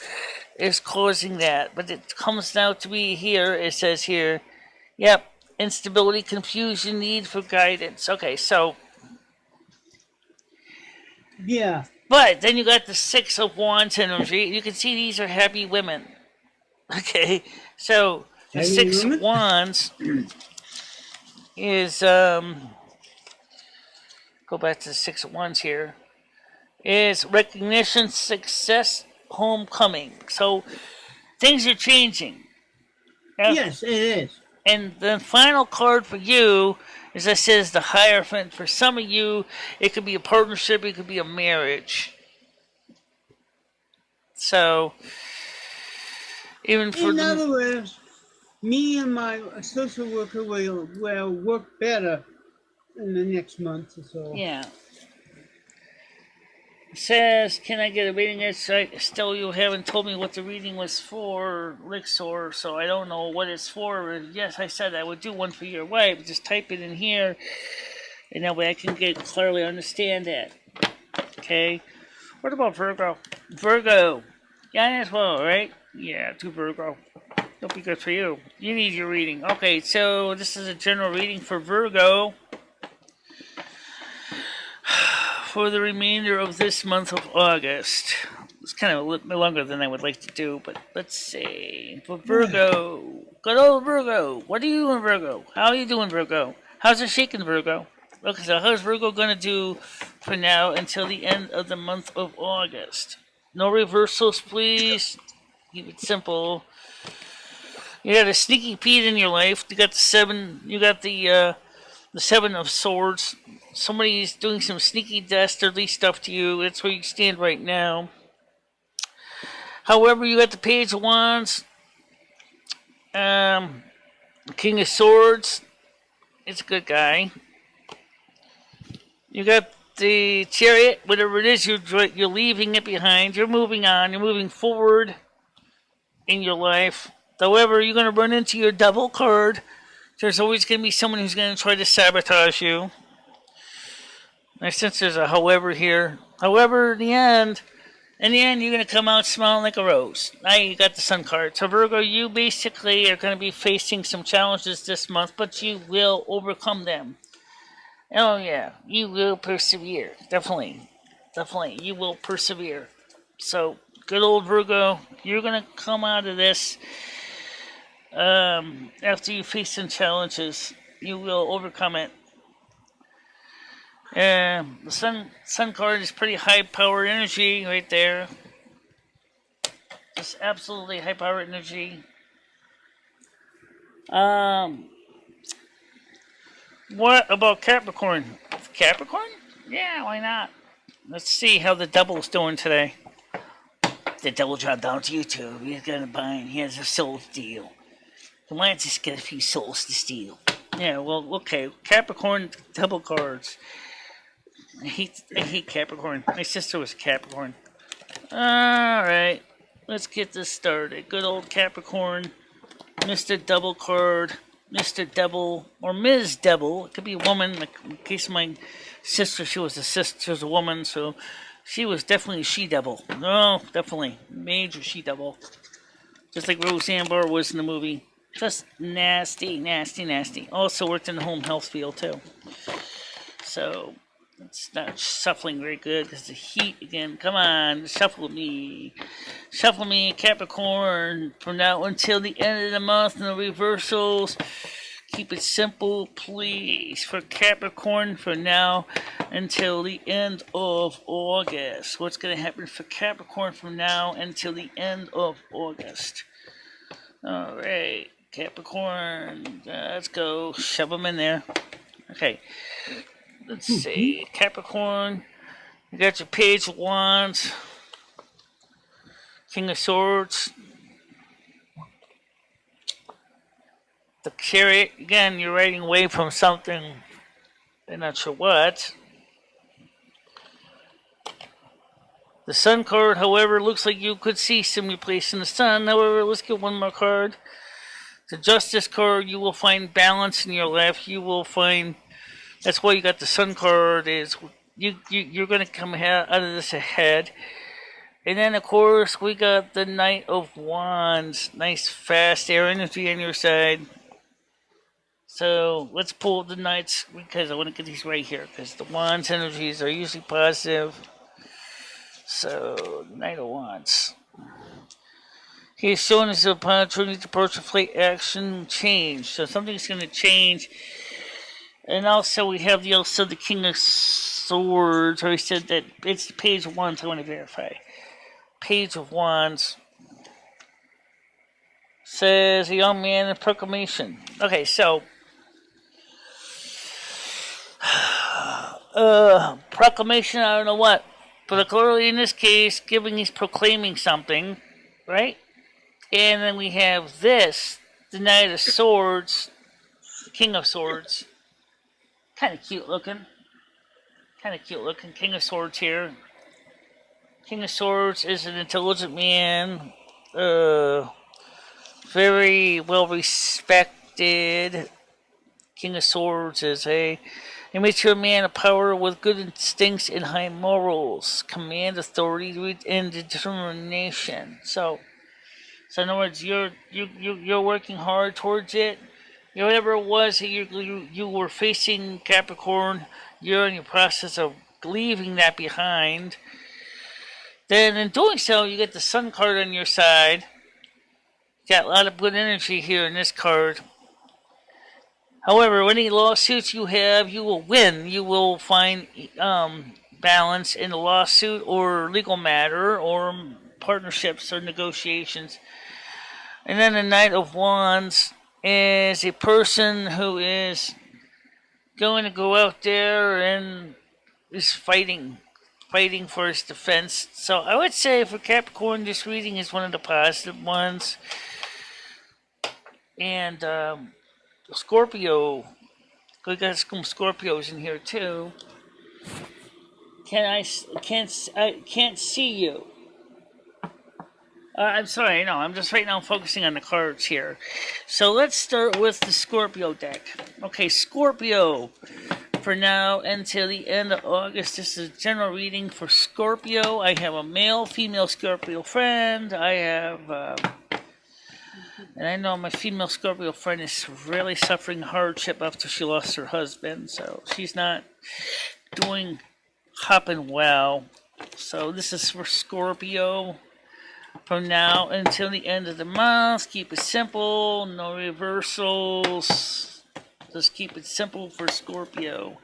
is causing that. But it comes out to be here, it says here, yep, instability, confusion, need for guidance. Okay, so. Yeah. But then you got the Six of Wands energy. You can see these are happy women. Okay, so the Six of Wands is go back to the Six of Wands here. Is recognition, success, homecoming. So things are changing. Yes, it is. And the final card for you, as I said, is the Hierophant. For some of you, it could be a partnership, it could be a marriage. So, even for in other words, me and my social worker will work better in the next month or so. Yeah. It says, can I get a reading? Still, you haven't told me what the reading was for, Lixor, so I don't know what it's for. Yes, I said I would do one for your wife. Just type it in here, and that way I can clearly understand that. Okay. What about Virgo? Virgo. Yeah, as well, right? Yeah, do Virgo. That'll be good for you. You need your reading. Okay, so this is a general reading for Virgo for the remainder of this month of August. It's kind of a little longer than I would like to do, but let's see. For Virgo, good old Virgo. What are you doing, Virgo? How are you doing, Virgo? How's it shaking, Virgo? Okay, so how's Virgo going to do for now until the end of the month of August? No reversals, please. Keep it simple. You got a sneaky Pete in your life. You got the seven. You got the Seven of Swords. Somebody's doing some sneaky dastardly stuff to you. That's where you stand right now. However, you got the Page of Wands. King of Swords. It's a good guy. You got the Chariot. Whatever it is, you're leaving it behind. You're moving on. You're moving forward in your life. However, you're going to run into your Devil card. There's always going to be someone who's going to try to sabotage you. I sense there's a however here. However, in the end, you're going to come out smiling like a rose. Now you got the Sun card. So Virgo, you basically are going to be facing some challenges this month, but you will overcome them. Oh yeah, you will persevere. Definitely. You will persevere. So good old Virgo, you're going to come out of this after you face some challenges. You will overcome it. The sun card is pretty high power energy right there. Just absolutely high power energy. What about Capricorn? Capricorn? Yeah, why not? Let's see how the devil's doing today. The devil dropped down to YouTube. He's gonna bind. He has a soul to steal. Why don't just get a few souls to steal? Yeah, well, okay. Capricorn double cards. I hate Capricorn. My sister was a Capricorn. Alright. Let's get this started. Good old Capricorn. Mr. Double card. Mr. Devil. Or Ms. Devil. It could be a woman. Like, in case my sister, she was a woman, so she was definitely a she-devil. No, definitely. Major she-devil. Just like Roseanne Barr was in the movie. Just nasty, nasty, nasty. Also worked in the home health field, too. So, it's not shuffling very good because the heat again. Come on, shuffle me. Shuffle me, Capricorn, from now until the end of the month. No reversals. Keep it simple, please. For Capricorn, from now until the end of August. What's going to happen for Capricorn from now until the end of August? Alright, Capricorn. Let's go. Shove them in there. Okay. Let's see. Capricorn. You got your Page of Wands. King of Swords. The Chariot. Again, you're riding away from something. I'm not sure what. The Sun card, however, looks like you could see some replacing the Sun. However, let's get one more card. The Justice card, you will find balance in your life. You will find... That's why you got the Sun card, is you're going to come out of this ahead. And then, of course, we got the Knight of Wands. Nice, fast air energy on your side. So, let's pull the Knights, because I want to get these right here, because the Wands energies are usually positive. So, Knight of Wands. He is showing us the opportunity to play action change. So, something's going to change. And also, we have the King of Swords. I said that it's the Page of Wands. I want to verify. Page of Wands says a young man in proclamation. Okay, so proclamation. I don't know what, but clearly in this case, he's proclaiming something, right? And then we have this, the Knight of Swords, the King of Swords. Kind of cute looking. King of Swords here. King of Swords is an intelligent man. Very well respected. King of Swords is a mature man of power with good instincts and high morals. Command, authority, and determination. So in other words, you're working hard towards it. Whatever it was that you were facing, Capricorn, you're in the process of leaving that behind. Then in doing so, you get the Sun card on your side. Got a lot of good energy here in this card. However, any lawsuits you have, you will win. You will find balance in the lawsuit or legal matter or partnerships or negotiations. And then the Knight of Wands is a person who is going to go out there and is fighting for his defense. So I would say for Capricorn, this reading is one of the positive ones. And Scorpio, we got some Scorpios in here too. I can't see you. I'm sorry, no, I'm just right now focusing on the cards here. So let's start with the Scorpio deck. Okay, Scorpio, for now until the end of August. This is a general reading for Scorpio. I have a male, female Scorpio friend. I have, and I know my female Scorpio friend is really suffering hardship after she lost her husband. So she's not hopping well. So this is for Scorpio. from now until the end of the month. Keep it simple, no reversals. Just keep it simple for Scorpio.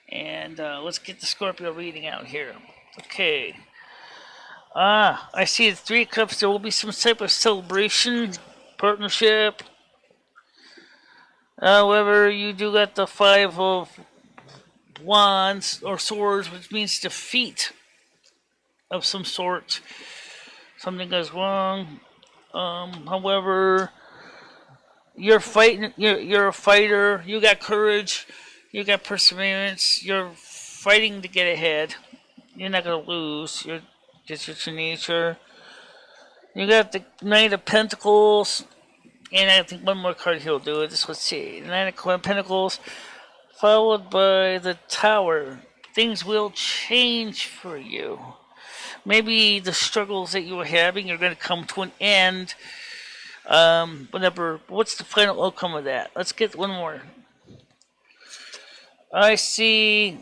And let's get the Scorpio reading out here. Okay. I see the Three of Cups. There will be some type of celebration, partnership. However, you do got the Five of Wands or Swords, which means defeat of some sort. Something goes wrong. However, you're fighting. You're a fighter. You got courage. You got perseverance. You're fighting to get ahead. You're not gonna lose. You're just your nature. You got the Knight of Pentacles, and I think one more card here will do it. Let's see. The Knight of Pentacles, followed by the Tower. Things will change for you. Maybe the struggles that you were having are going to come to an end. Whatever. What's the final outcome of that? Let's get one more. I see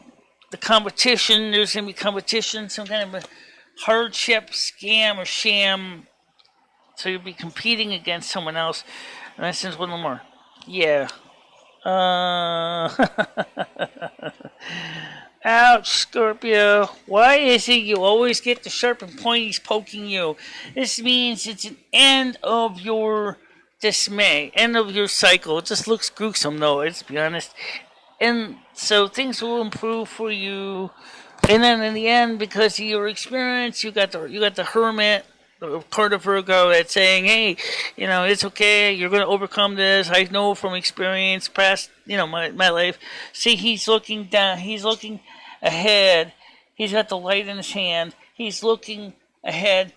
the competition. There's going to be competition, some kind of a hardship, scam, or sham. So you'll be competing against someone else. And I sense one more. Yeah. Ouch, Scorpio. Why is it you always get the sharp and pointies poking you? This means it's an end of your dismay, end of your cycle. It just looks gruesome, though, let's be honest. And so things will improve for you. And then in the end, because of your experience, you got the Hermit, the card of Virgo, that's saying, hey, it's okay, you're going to overcome this. I know from experience, past, my life. See, he's looking down, he's looking ahead. He's got the light in his hand. He's looking ahead,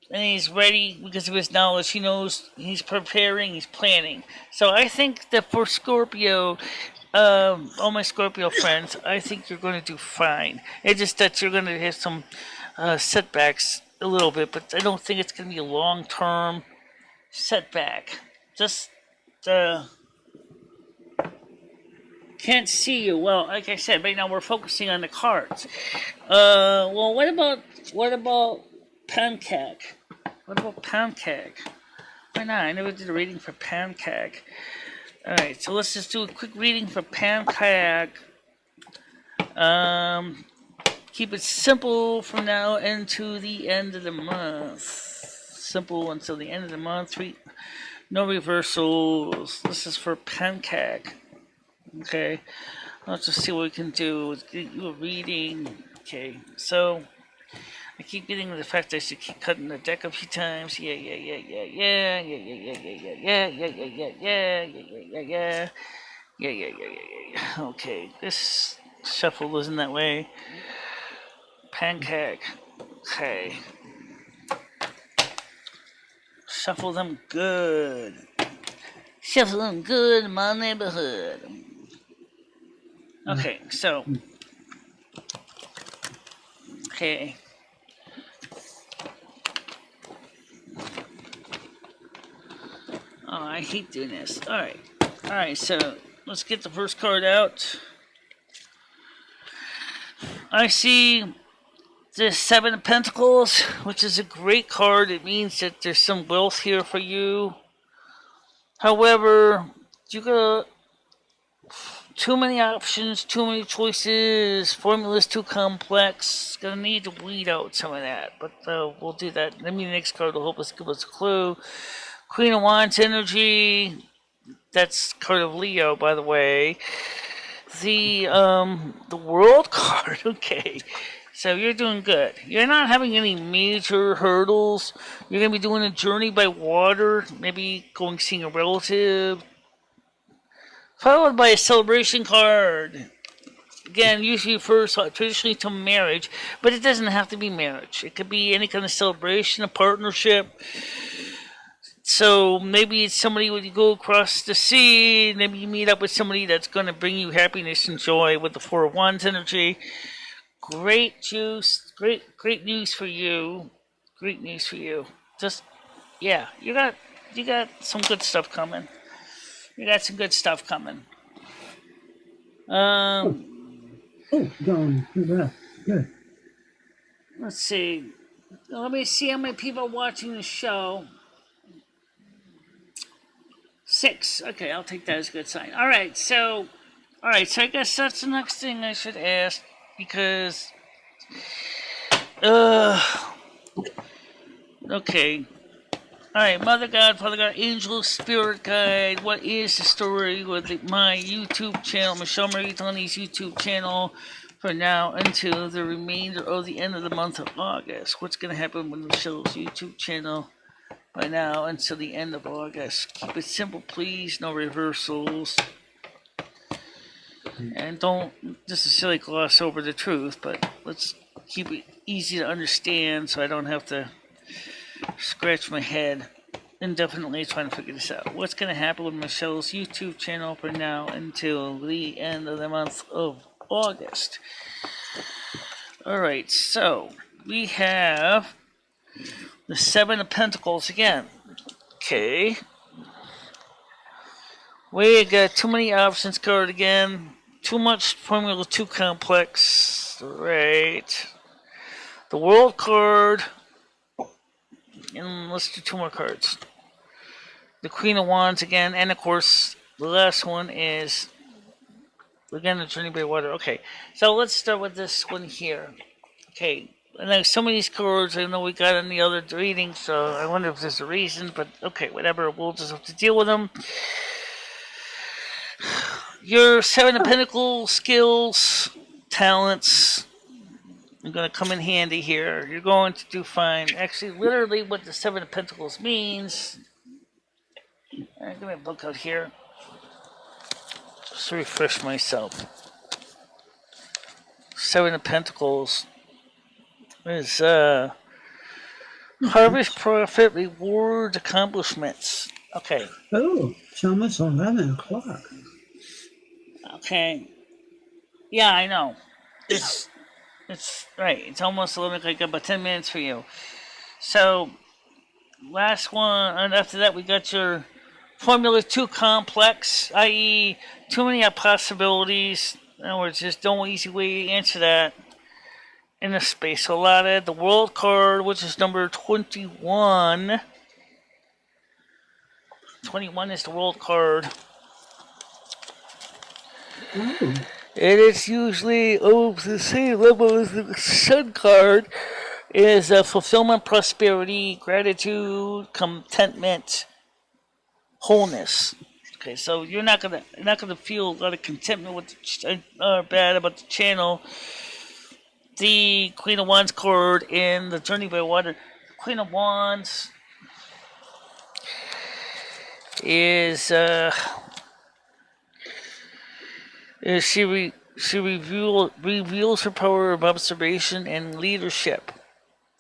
and he's ready because of his knowledge. He knows he's preparing, he's planning. So I think that for Scorpio, all my Scorpio friends, I think you're going to do fine. It's just that you're going to have some setbacks a little bit, but I don't think it's going to be a long-term setback. Just can't see you. Well, like I said, right now we're focusing on the cards. Well, what about Pancake? What about Pancake? Why not? I never did a reading for Pancake. Alright, so let's just do a quick reading for Pancake. Keep it simple from now into the end of the month. Simple until the end of the month. No reversals. This is for Pancake. Okay. Let's just see what we can do. Let's get you a reading. Okay, so I keep getting the fact that I should keep cutting the deck a few times. Yeah. Okay, this shuffle isn't that way. Pancake. Okay. Shuffle them good. Shuffle them good in my neighborhood. Okay, so. Okay. Oh, I hate doing this. Alright, so let's get the first card out. I see the Seven of Pentacles, which is a great card. It means that there's some wealth here for you. However, you got too many options, too many choices. Formula's too complex. Gonna need to weed out some of that, but we'll do that. Maybe the next card will help us give us a clue. Queen of Wands energy. That's card of Leo, by the way. The World card. Okay. So you're doing good. You're not having any major hurdles. You're going to be doing a journey by water, maybe going seeing a relative. Followed by a celebration card. Again, usually refers traditionally to marriage, but it doesn't have to be marriage. It could be any kind of celebration, a partnership. So maybe it's somebody when you go across the sea, maybe you meet up with somebody that's going to bring you happiness and joy with the Four of Wands energy. Great juice, great news for you. Great news for you. Just, yeah, you got some good stuff coming. You got some good stuff coming. Going. Yeah. Good. Let's see. Let me see how many people are watching the show. 6. Okay, I'll take that as a good sign. Alright, so I guess that's the next thing I should ask, because okay. Alright, Mother God, Father God, Angel, Spirit Guide, what is the story with my YouTube channel, MicheleMarieDalene's YouTube channel, for now until the remainder of the end of the month of August? What's going to happen with Michelle's YouTube channel by now until the end of August? Keep it simple, please. No reversals. And don't necessarily gloss over the truth, but let's keep it easy to understand so I don't have to scratch my head indefinitely trying to figure this out. What's going to happen with Michelle's YouTube channel for now until the end of the month of August? Alright, so we have the 7 of Pentacles again. Okay. We got too many options card again. Too much Formula 2 complex. Right. The World card. And let's do 2 more cards. The Queen of Wands again. And of course, the last one is again the Journey by Water. Okay. So let's start with this one here. Okay. And then some of these cards I know we got in the other reading, so I wonder if there's a reason, but okay, whatever. We'll just have to deal with them. Your 7 of Pentacles skills, talents are going to come in handy here. You're going to do fine. Actually, literally what the 7 of Pentacles means. Give me a book out here. Just to refresh myself. 7 of Pentacles is harvest, profit, rewards, accomplishments. Okay. Oh, it's almost 11 o'clock. Okay. Yeah, I know. It's right. It's almost 11 o'clock. I got about 10 minutes for you. So, last one, and after that we got your Formula 2 complex, i.e. too many possibilities. In other words, there's no easy way to answer that in the space allotted. The World card, which is number 21. 21 is the World card. Oh. It is usually the same level as the Sun card. Is fulfillment, prosperity, gratitude, contentment, wholeness. Okay, so you're not gonna feel a lot of contentment with bad about the channel. The Queen of Wands card in the Journey by Water. Queen of Wands is she reveals her power of observation and leadership,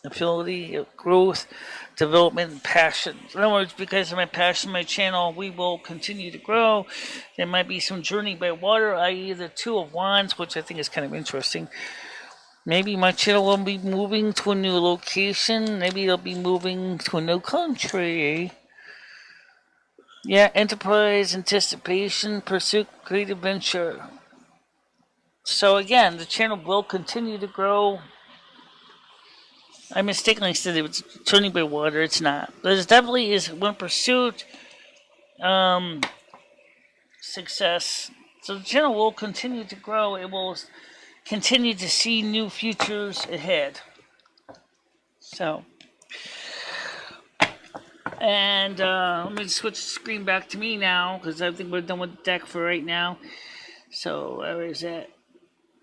ability, growth, development, and passion. In other words, because of my passion, my channel, we will continue to grow. There might be some Journey by Water, i.e. the 2 of Wands, which I think is kind of interesting. Maybe my channel will be moving to a new location. Maybe it'll be moving to a new country. Yeah, enterprise, anticipation, pursuit, great adventure. So again, the channel will continue to grow. I mistakenly said it was Journey by Water. It's not. But it definitely is one pursuit, success. So the channel will continue to grow. It will continue to see new futures ahead. So, and let me switch the screen back to me now, because I think we're done with the deck for right now. So, where is that?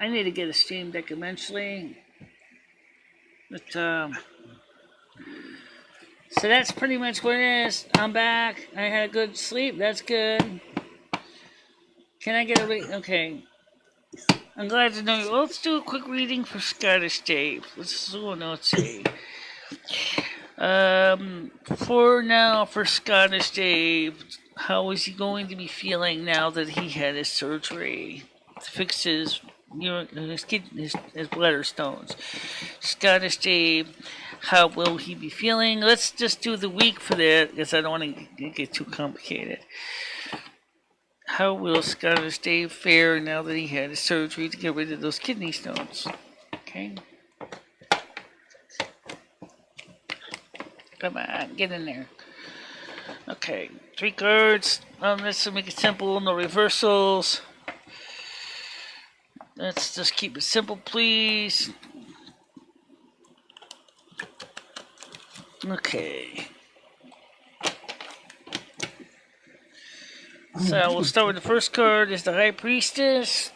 I need to get a stream deck eventually. But, so that's pretty much what it is. I'm back. I had a good sleep. That's good. Can I get a okay. I'm glad to know you. Let's do a quick reading for Scottish Dave. Let's see. For now, for Scottish Dave, how is he going to be feeling now that he had his surgery to fix his bladder stones? Scottish Dave, how will he be feeling? Let's just do the week for that, because I don't want to get too complicated. How will Scottish Dave fare now that he had his surgery to get rid of those kidney stones? Okay. Come on, get in there. Okay, 3 cards. Let's make it simple, no reversals. Let's just keep it simple, please. Okay. So we'll start with the first card. Is the High Priestess.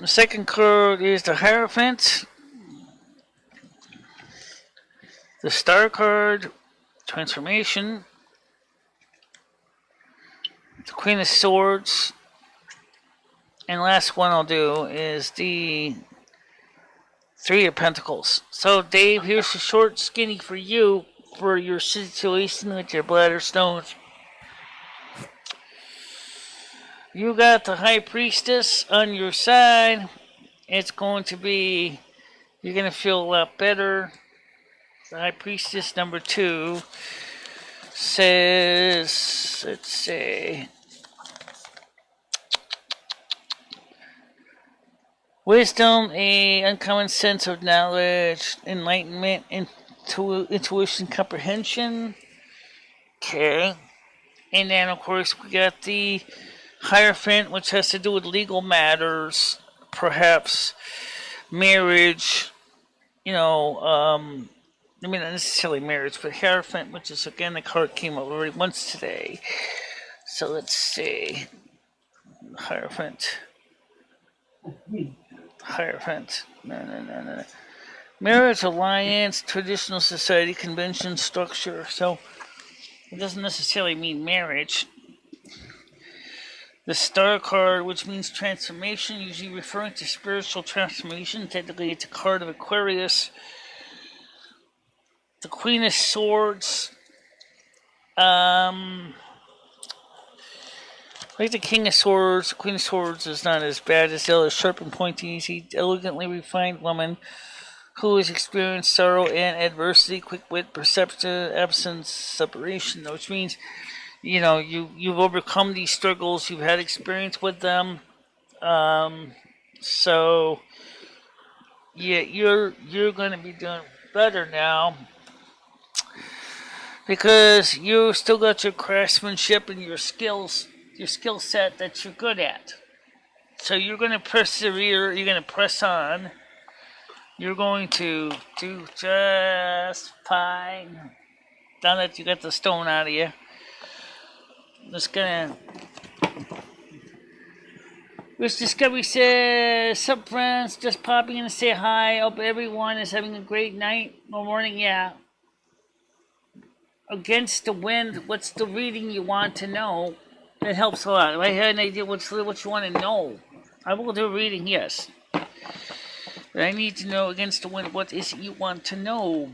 The second card is the Hierophant. The Star card, Transformation. The Queen of Swords. And last one I'll do is the 3 of Pentacles. So Dave, here's the short skinny for you for your situation with your bladder stones. You got the High Priestess on your side. It's going to be, you're going to feel a lot better. The High Priestess number 2 says, let's see, wisdom, a uncommon sense of knowledge, enlightenment, intuition, comprehension. Okay. And then, of course, we got the Hierophant, which has to do with legal matters, perhaps marriage, you know, I mean, not necessarily marriage, but Hierophant, which is, again, the card came up already once today. So let's see. Hierophant. Hierophant. No. Marriage, alliance, traditional society, convention, structure. So it doesn't necessarily mean marriage. The Star card, which means transformation, usually referring to spiritual transformation. Technically, it's a card of Aquarius. The Queen of Swords. Like the King of Swords, the Queen of Swords is not as bad as the other sharp and pointy, easy, elegantly refined woman who has experienced sorrow and adversity, quick wit, perception, absence, separation, which means, you know, you've overcome these struggles, you've had experience with them. So yeah, you're going to be doing better now because you still got your craftsmanship and your skills, your skill set that you're good at. So you're going to persevere, you're going to press on. You're going to do just fine. Now that you got the stone out of you. Just gonna. Rich Discovery says, sup friends, just popping in to say hi. Hope everyone is having a great night or morning, yeah. Against the Wind, what's the reading you want to know? It helps a lot. If I had an idea what you want to know, I will do a reading, yes. But I need to know Against the Wind, what is it you want to know?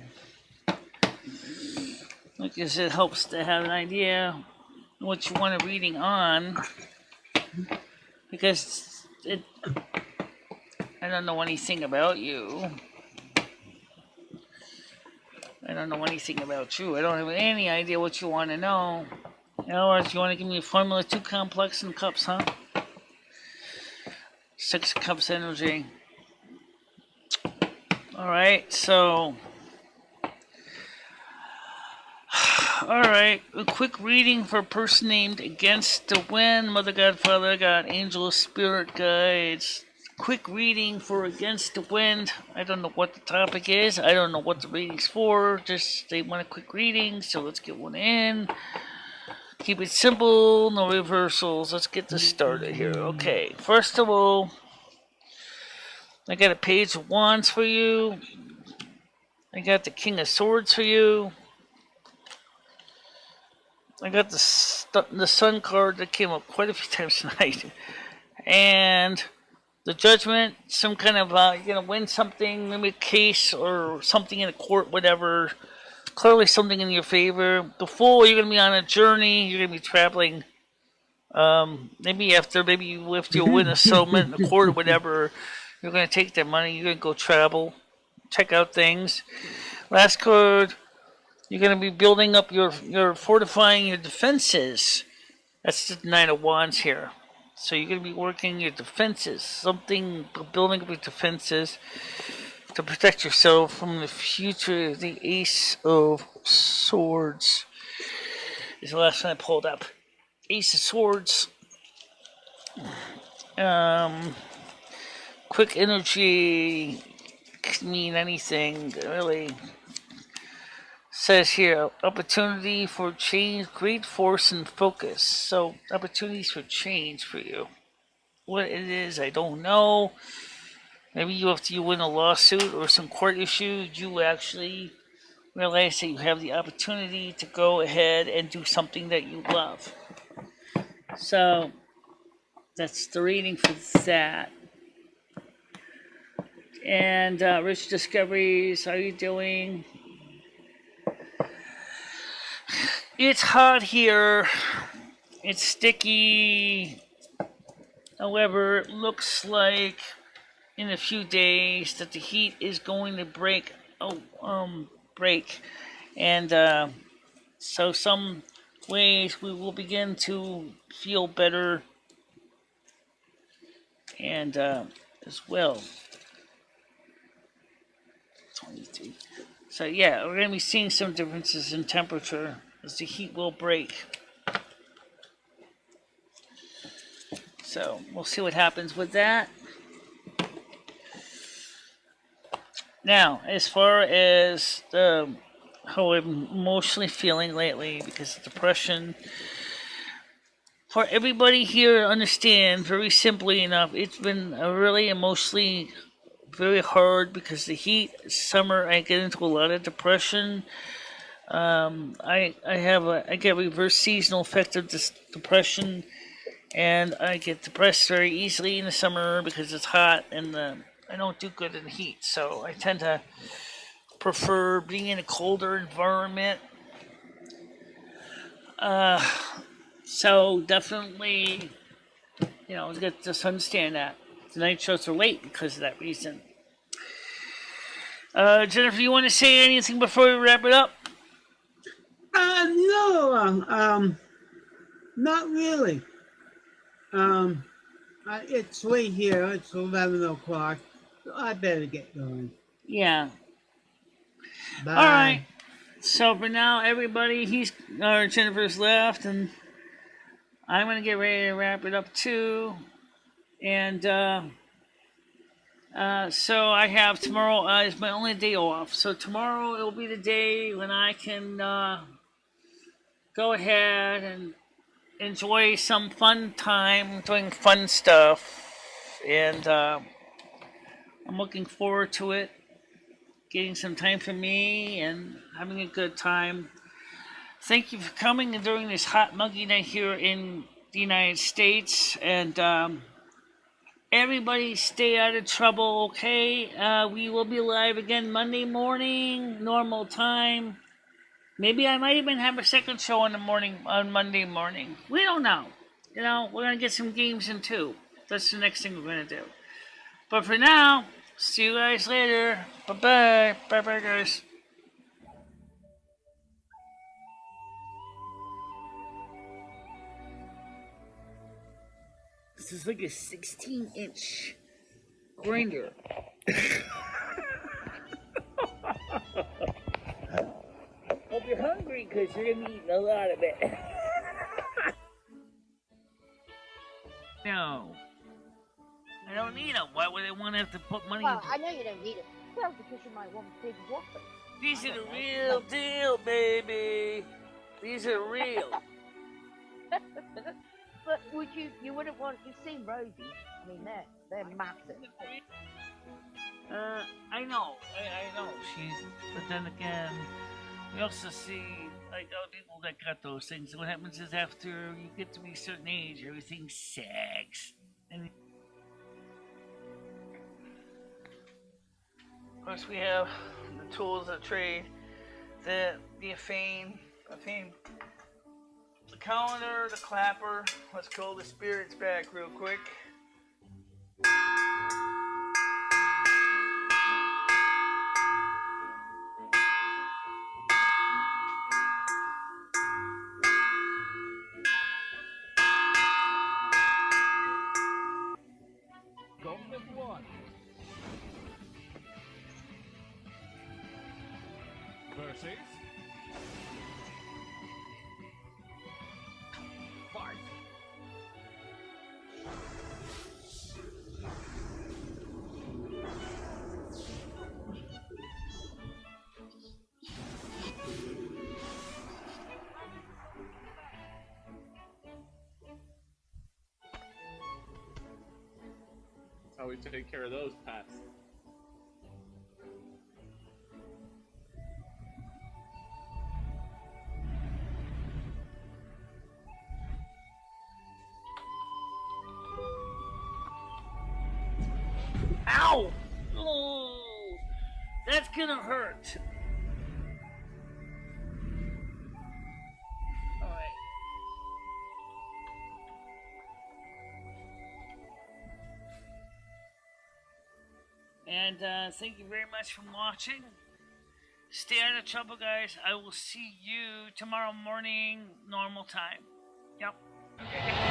Because it helps to have an idea what you want a reading on. Because I don't know anything about you. I don't know anything about you. I don't have any idea what you want to know. In other words, you want to give me a formula too complex in cups, huh? 6 cups energy. Alright, so. Alright, a quick reading for a person named Against the Wind. Mother God, Father God, Angel, Spirit Guides. Quick reading for Against the Wind. I don't know what the topic is. I don't know what the reading's for. Just they want a quick reading, so let's get one in. Keep it simple, no reversals. Let's get this started here. Okay, first of all, I got a Page of Wands for you. I got the King of Swords for you. I got the Sun card that came up quite a few times tonight. And the Judgment, some kind of, you're going to win something, maybe a case or something in a court, whatever. Clearly something in your favor. The Fool, you're going to be on a journey. You're going to be traveling. Maybe after you win a settlement in a court or whatever, you're going to take that money. You're going to go travel, check out things. Last card, you're going to be building up your fortifying your defenses. That's the Nine of Wands here. So you're going to be working your defenses, building up your defenses. to protect yourself from the future. The Ace of Swords is the last one I pulled up. Ace of Swords. Quick energy can mean anything, really. Says here, opportunity for change, great force and focus. So, opportunities for change for you. What it is, I don't know. Maybe after you win a lawsuit or some court issue, you actually realize that you have the opportunity to go ahead and do something that you love. So, that's the reading for that. And Rich Discoveries, how are you doing? It's hot here. It's sticky. However, it looks like in a few days that the heat is going to break. And so some ways we will begin to feel better. And as well. 23. So yeah, we're going to be seeing some differences in temperature as the heat will break. So we'll see what happens with that. Now, as far as how I'm emotionally feeling lately because of depression, for everybody here to understand, very simply enough, it's been a really emotionally very hard because the heat. Summer, I get into a lot of depression. I get reverse seasonal effect of this depression, and I get depressed very easily in the summer because it's hot and I don't do good in the heat. So I tend to prefer being in a colder environment. So definitely, just understand that. The night shows are late because of that reason. Jennifer, you want to say anything before we wrap it up? No, not really. It's late here. It's 11 o'clock. So I better get going. Yeah. Bye. All right. So for now, everybody, Jennifer's left, and I'm gonna get ready to wrap it up too. And so I have tomorrow is my only day off. So tomorrow it will be the day when I can go ahead and enjoy some fun time doing fun stuff. And I'm looking forward to it. Getting some time for me and having a good time. Thank you for coming and during this hot, muggy night here in the United States. And everybody stay out of trouble, okay? We will be live again Monday morning, normal time. Maybe I might even have a second show on Monday morning. We don't know. We're going to get some games in too. That's the next thing we're going to do. But for now, see you guys later. Bye-bye. Bye-bye, guys. This is like a 16-inch grinder. Hope you're hungry because you're going to be eating a lot of it. No. I don't need them. Why would I want to have to put money Well, into I know you don't need it. Well, because you might want big whoppers. These are the real deal, baby. These are real. But you wouldn't want, you've seen Rosie. I mean, they're massive. I know. But then again, we also see, like, other people that got those things. What happens is after you get to be a certain age, everything sags. And of course, we have the tools of trade, the fame, the calendar, the clapper. Let's call the spirits back real quick. how we take care of those pests. Ow! Oh, that's gonna hurt. Alright. And thank you very much for watching. Stay out of trouble, guys. I will see you tomorrow morning, normal time. Yep. Okay.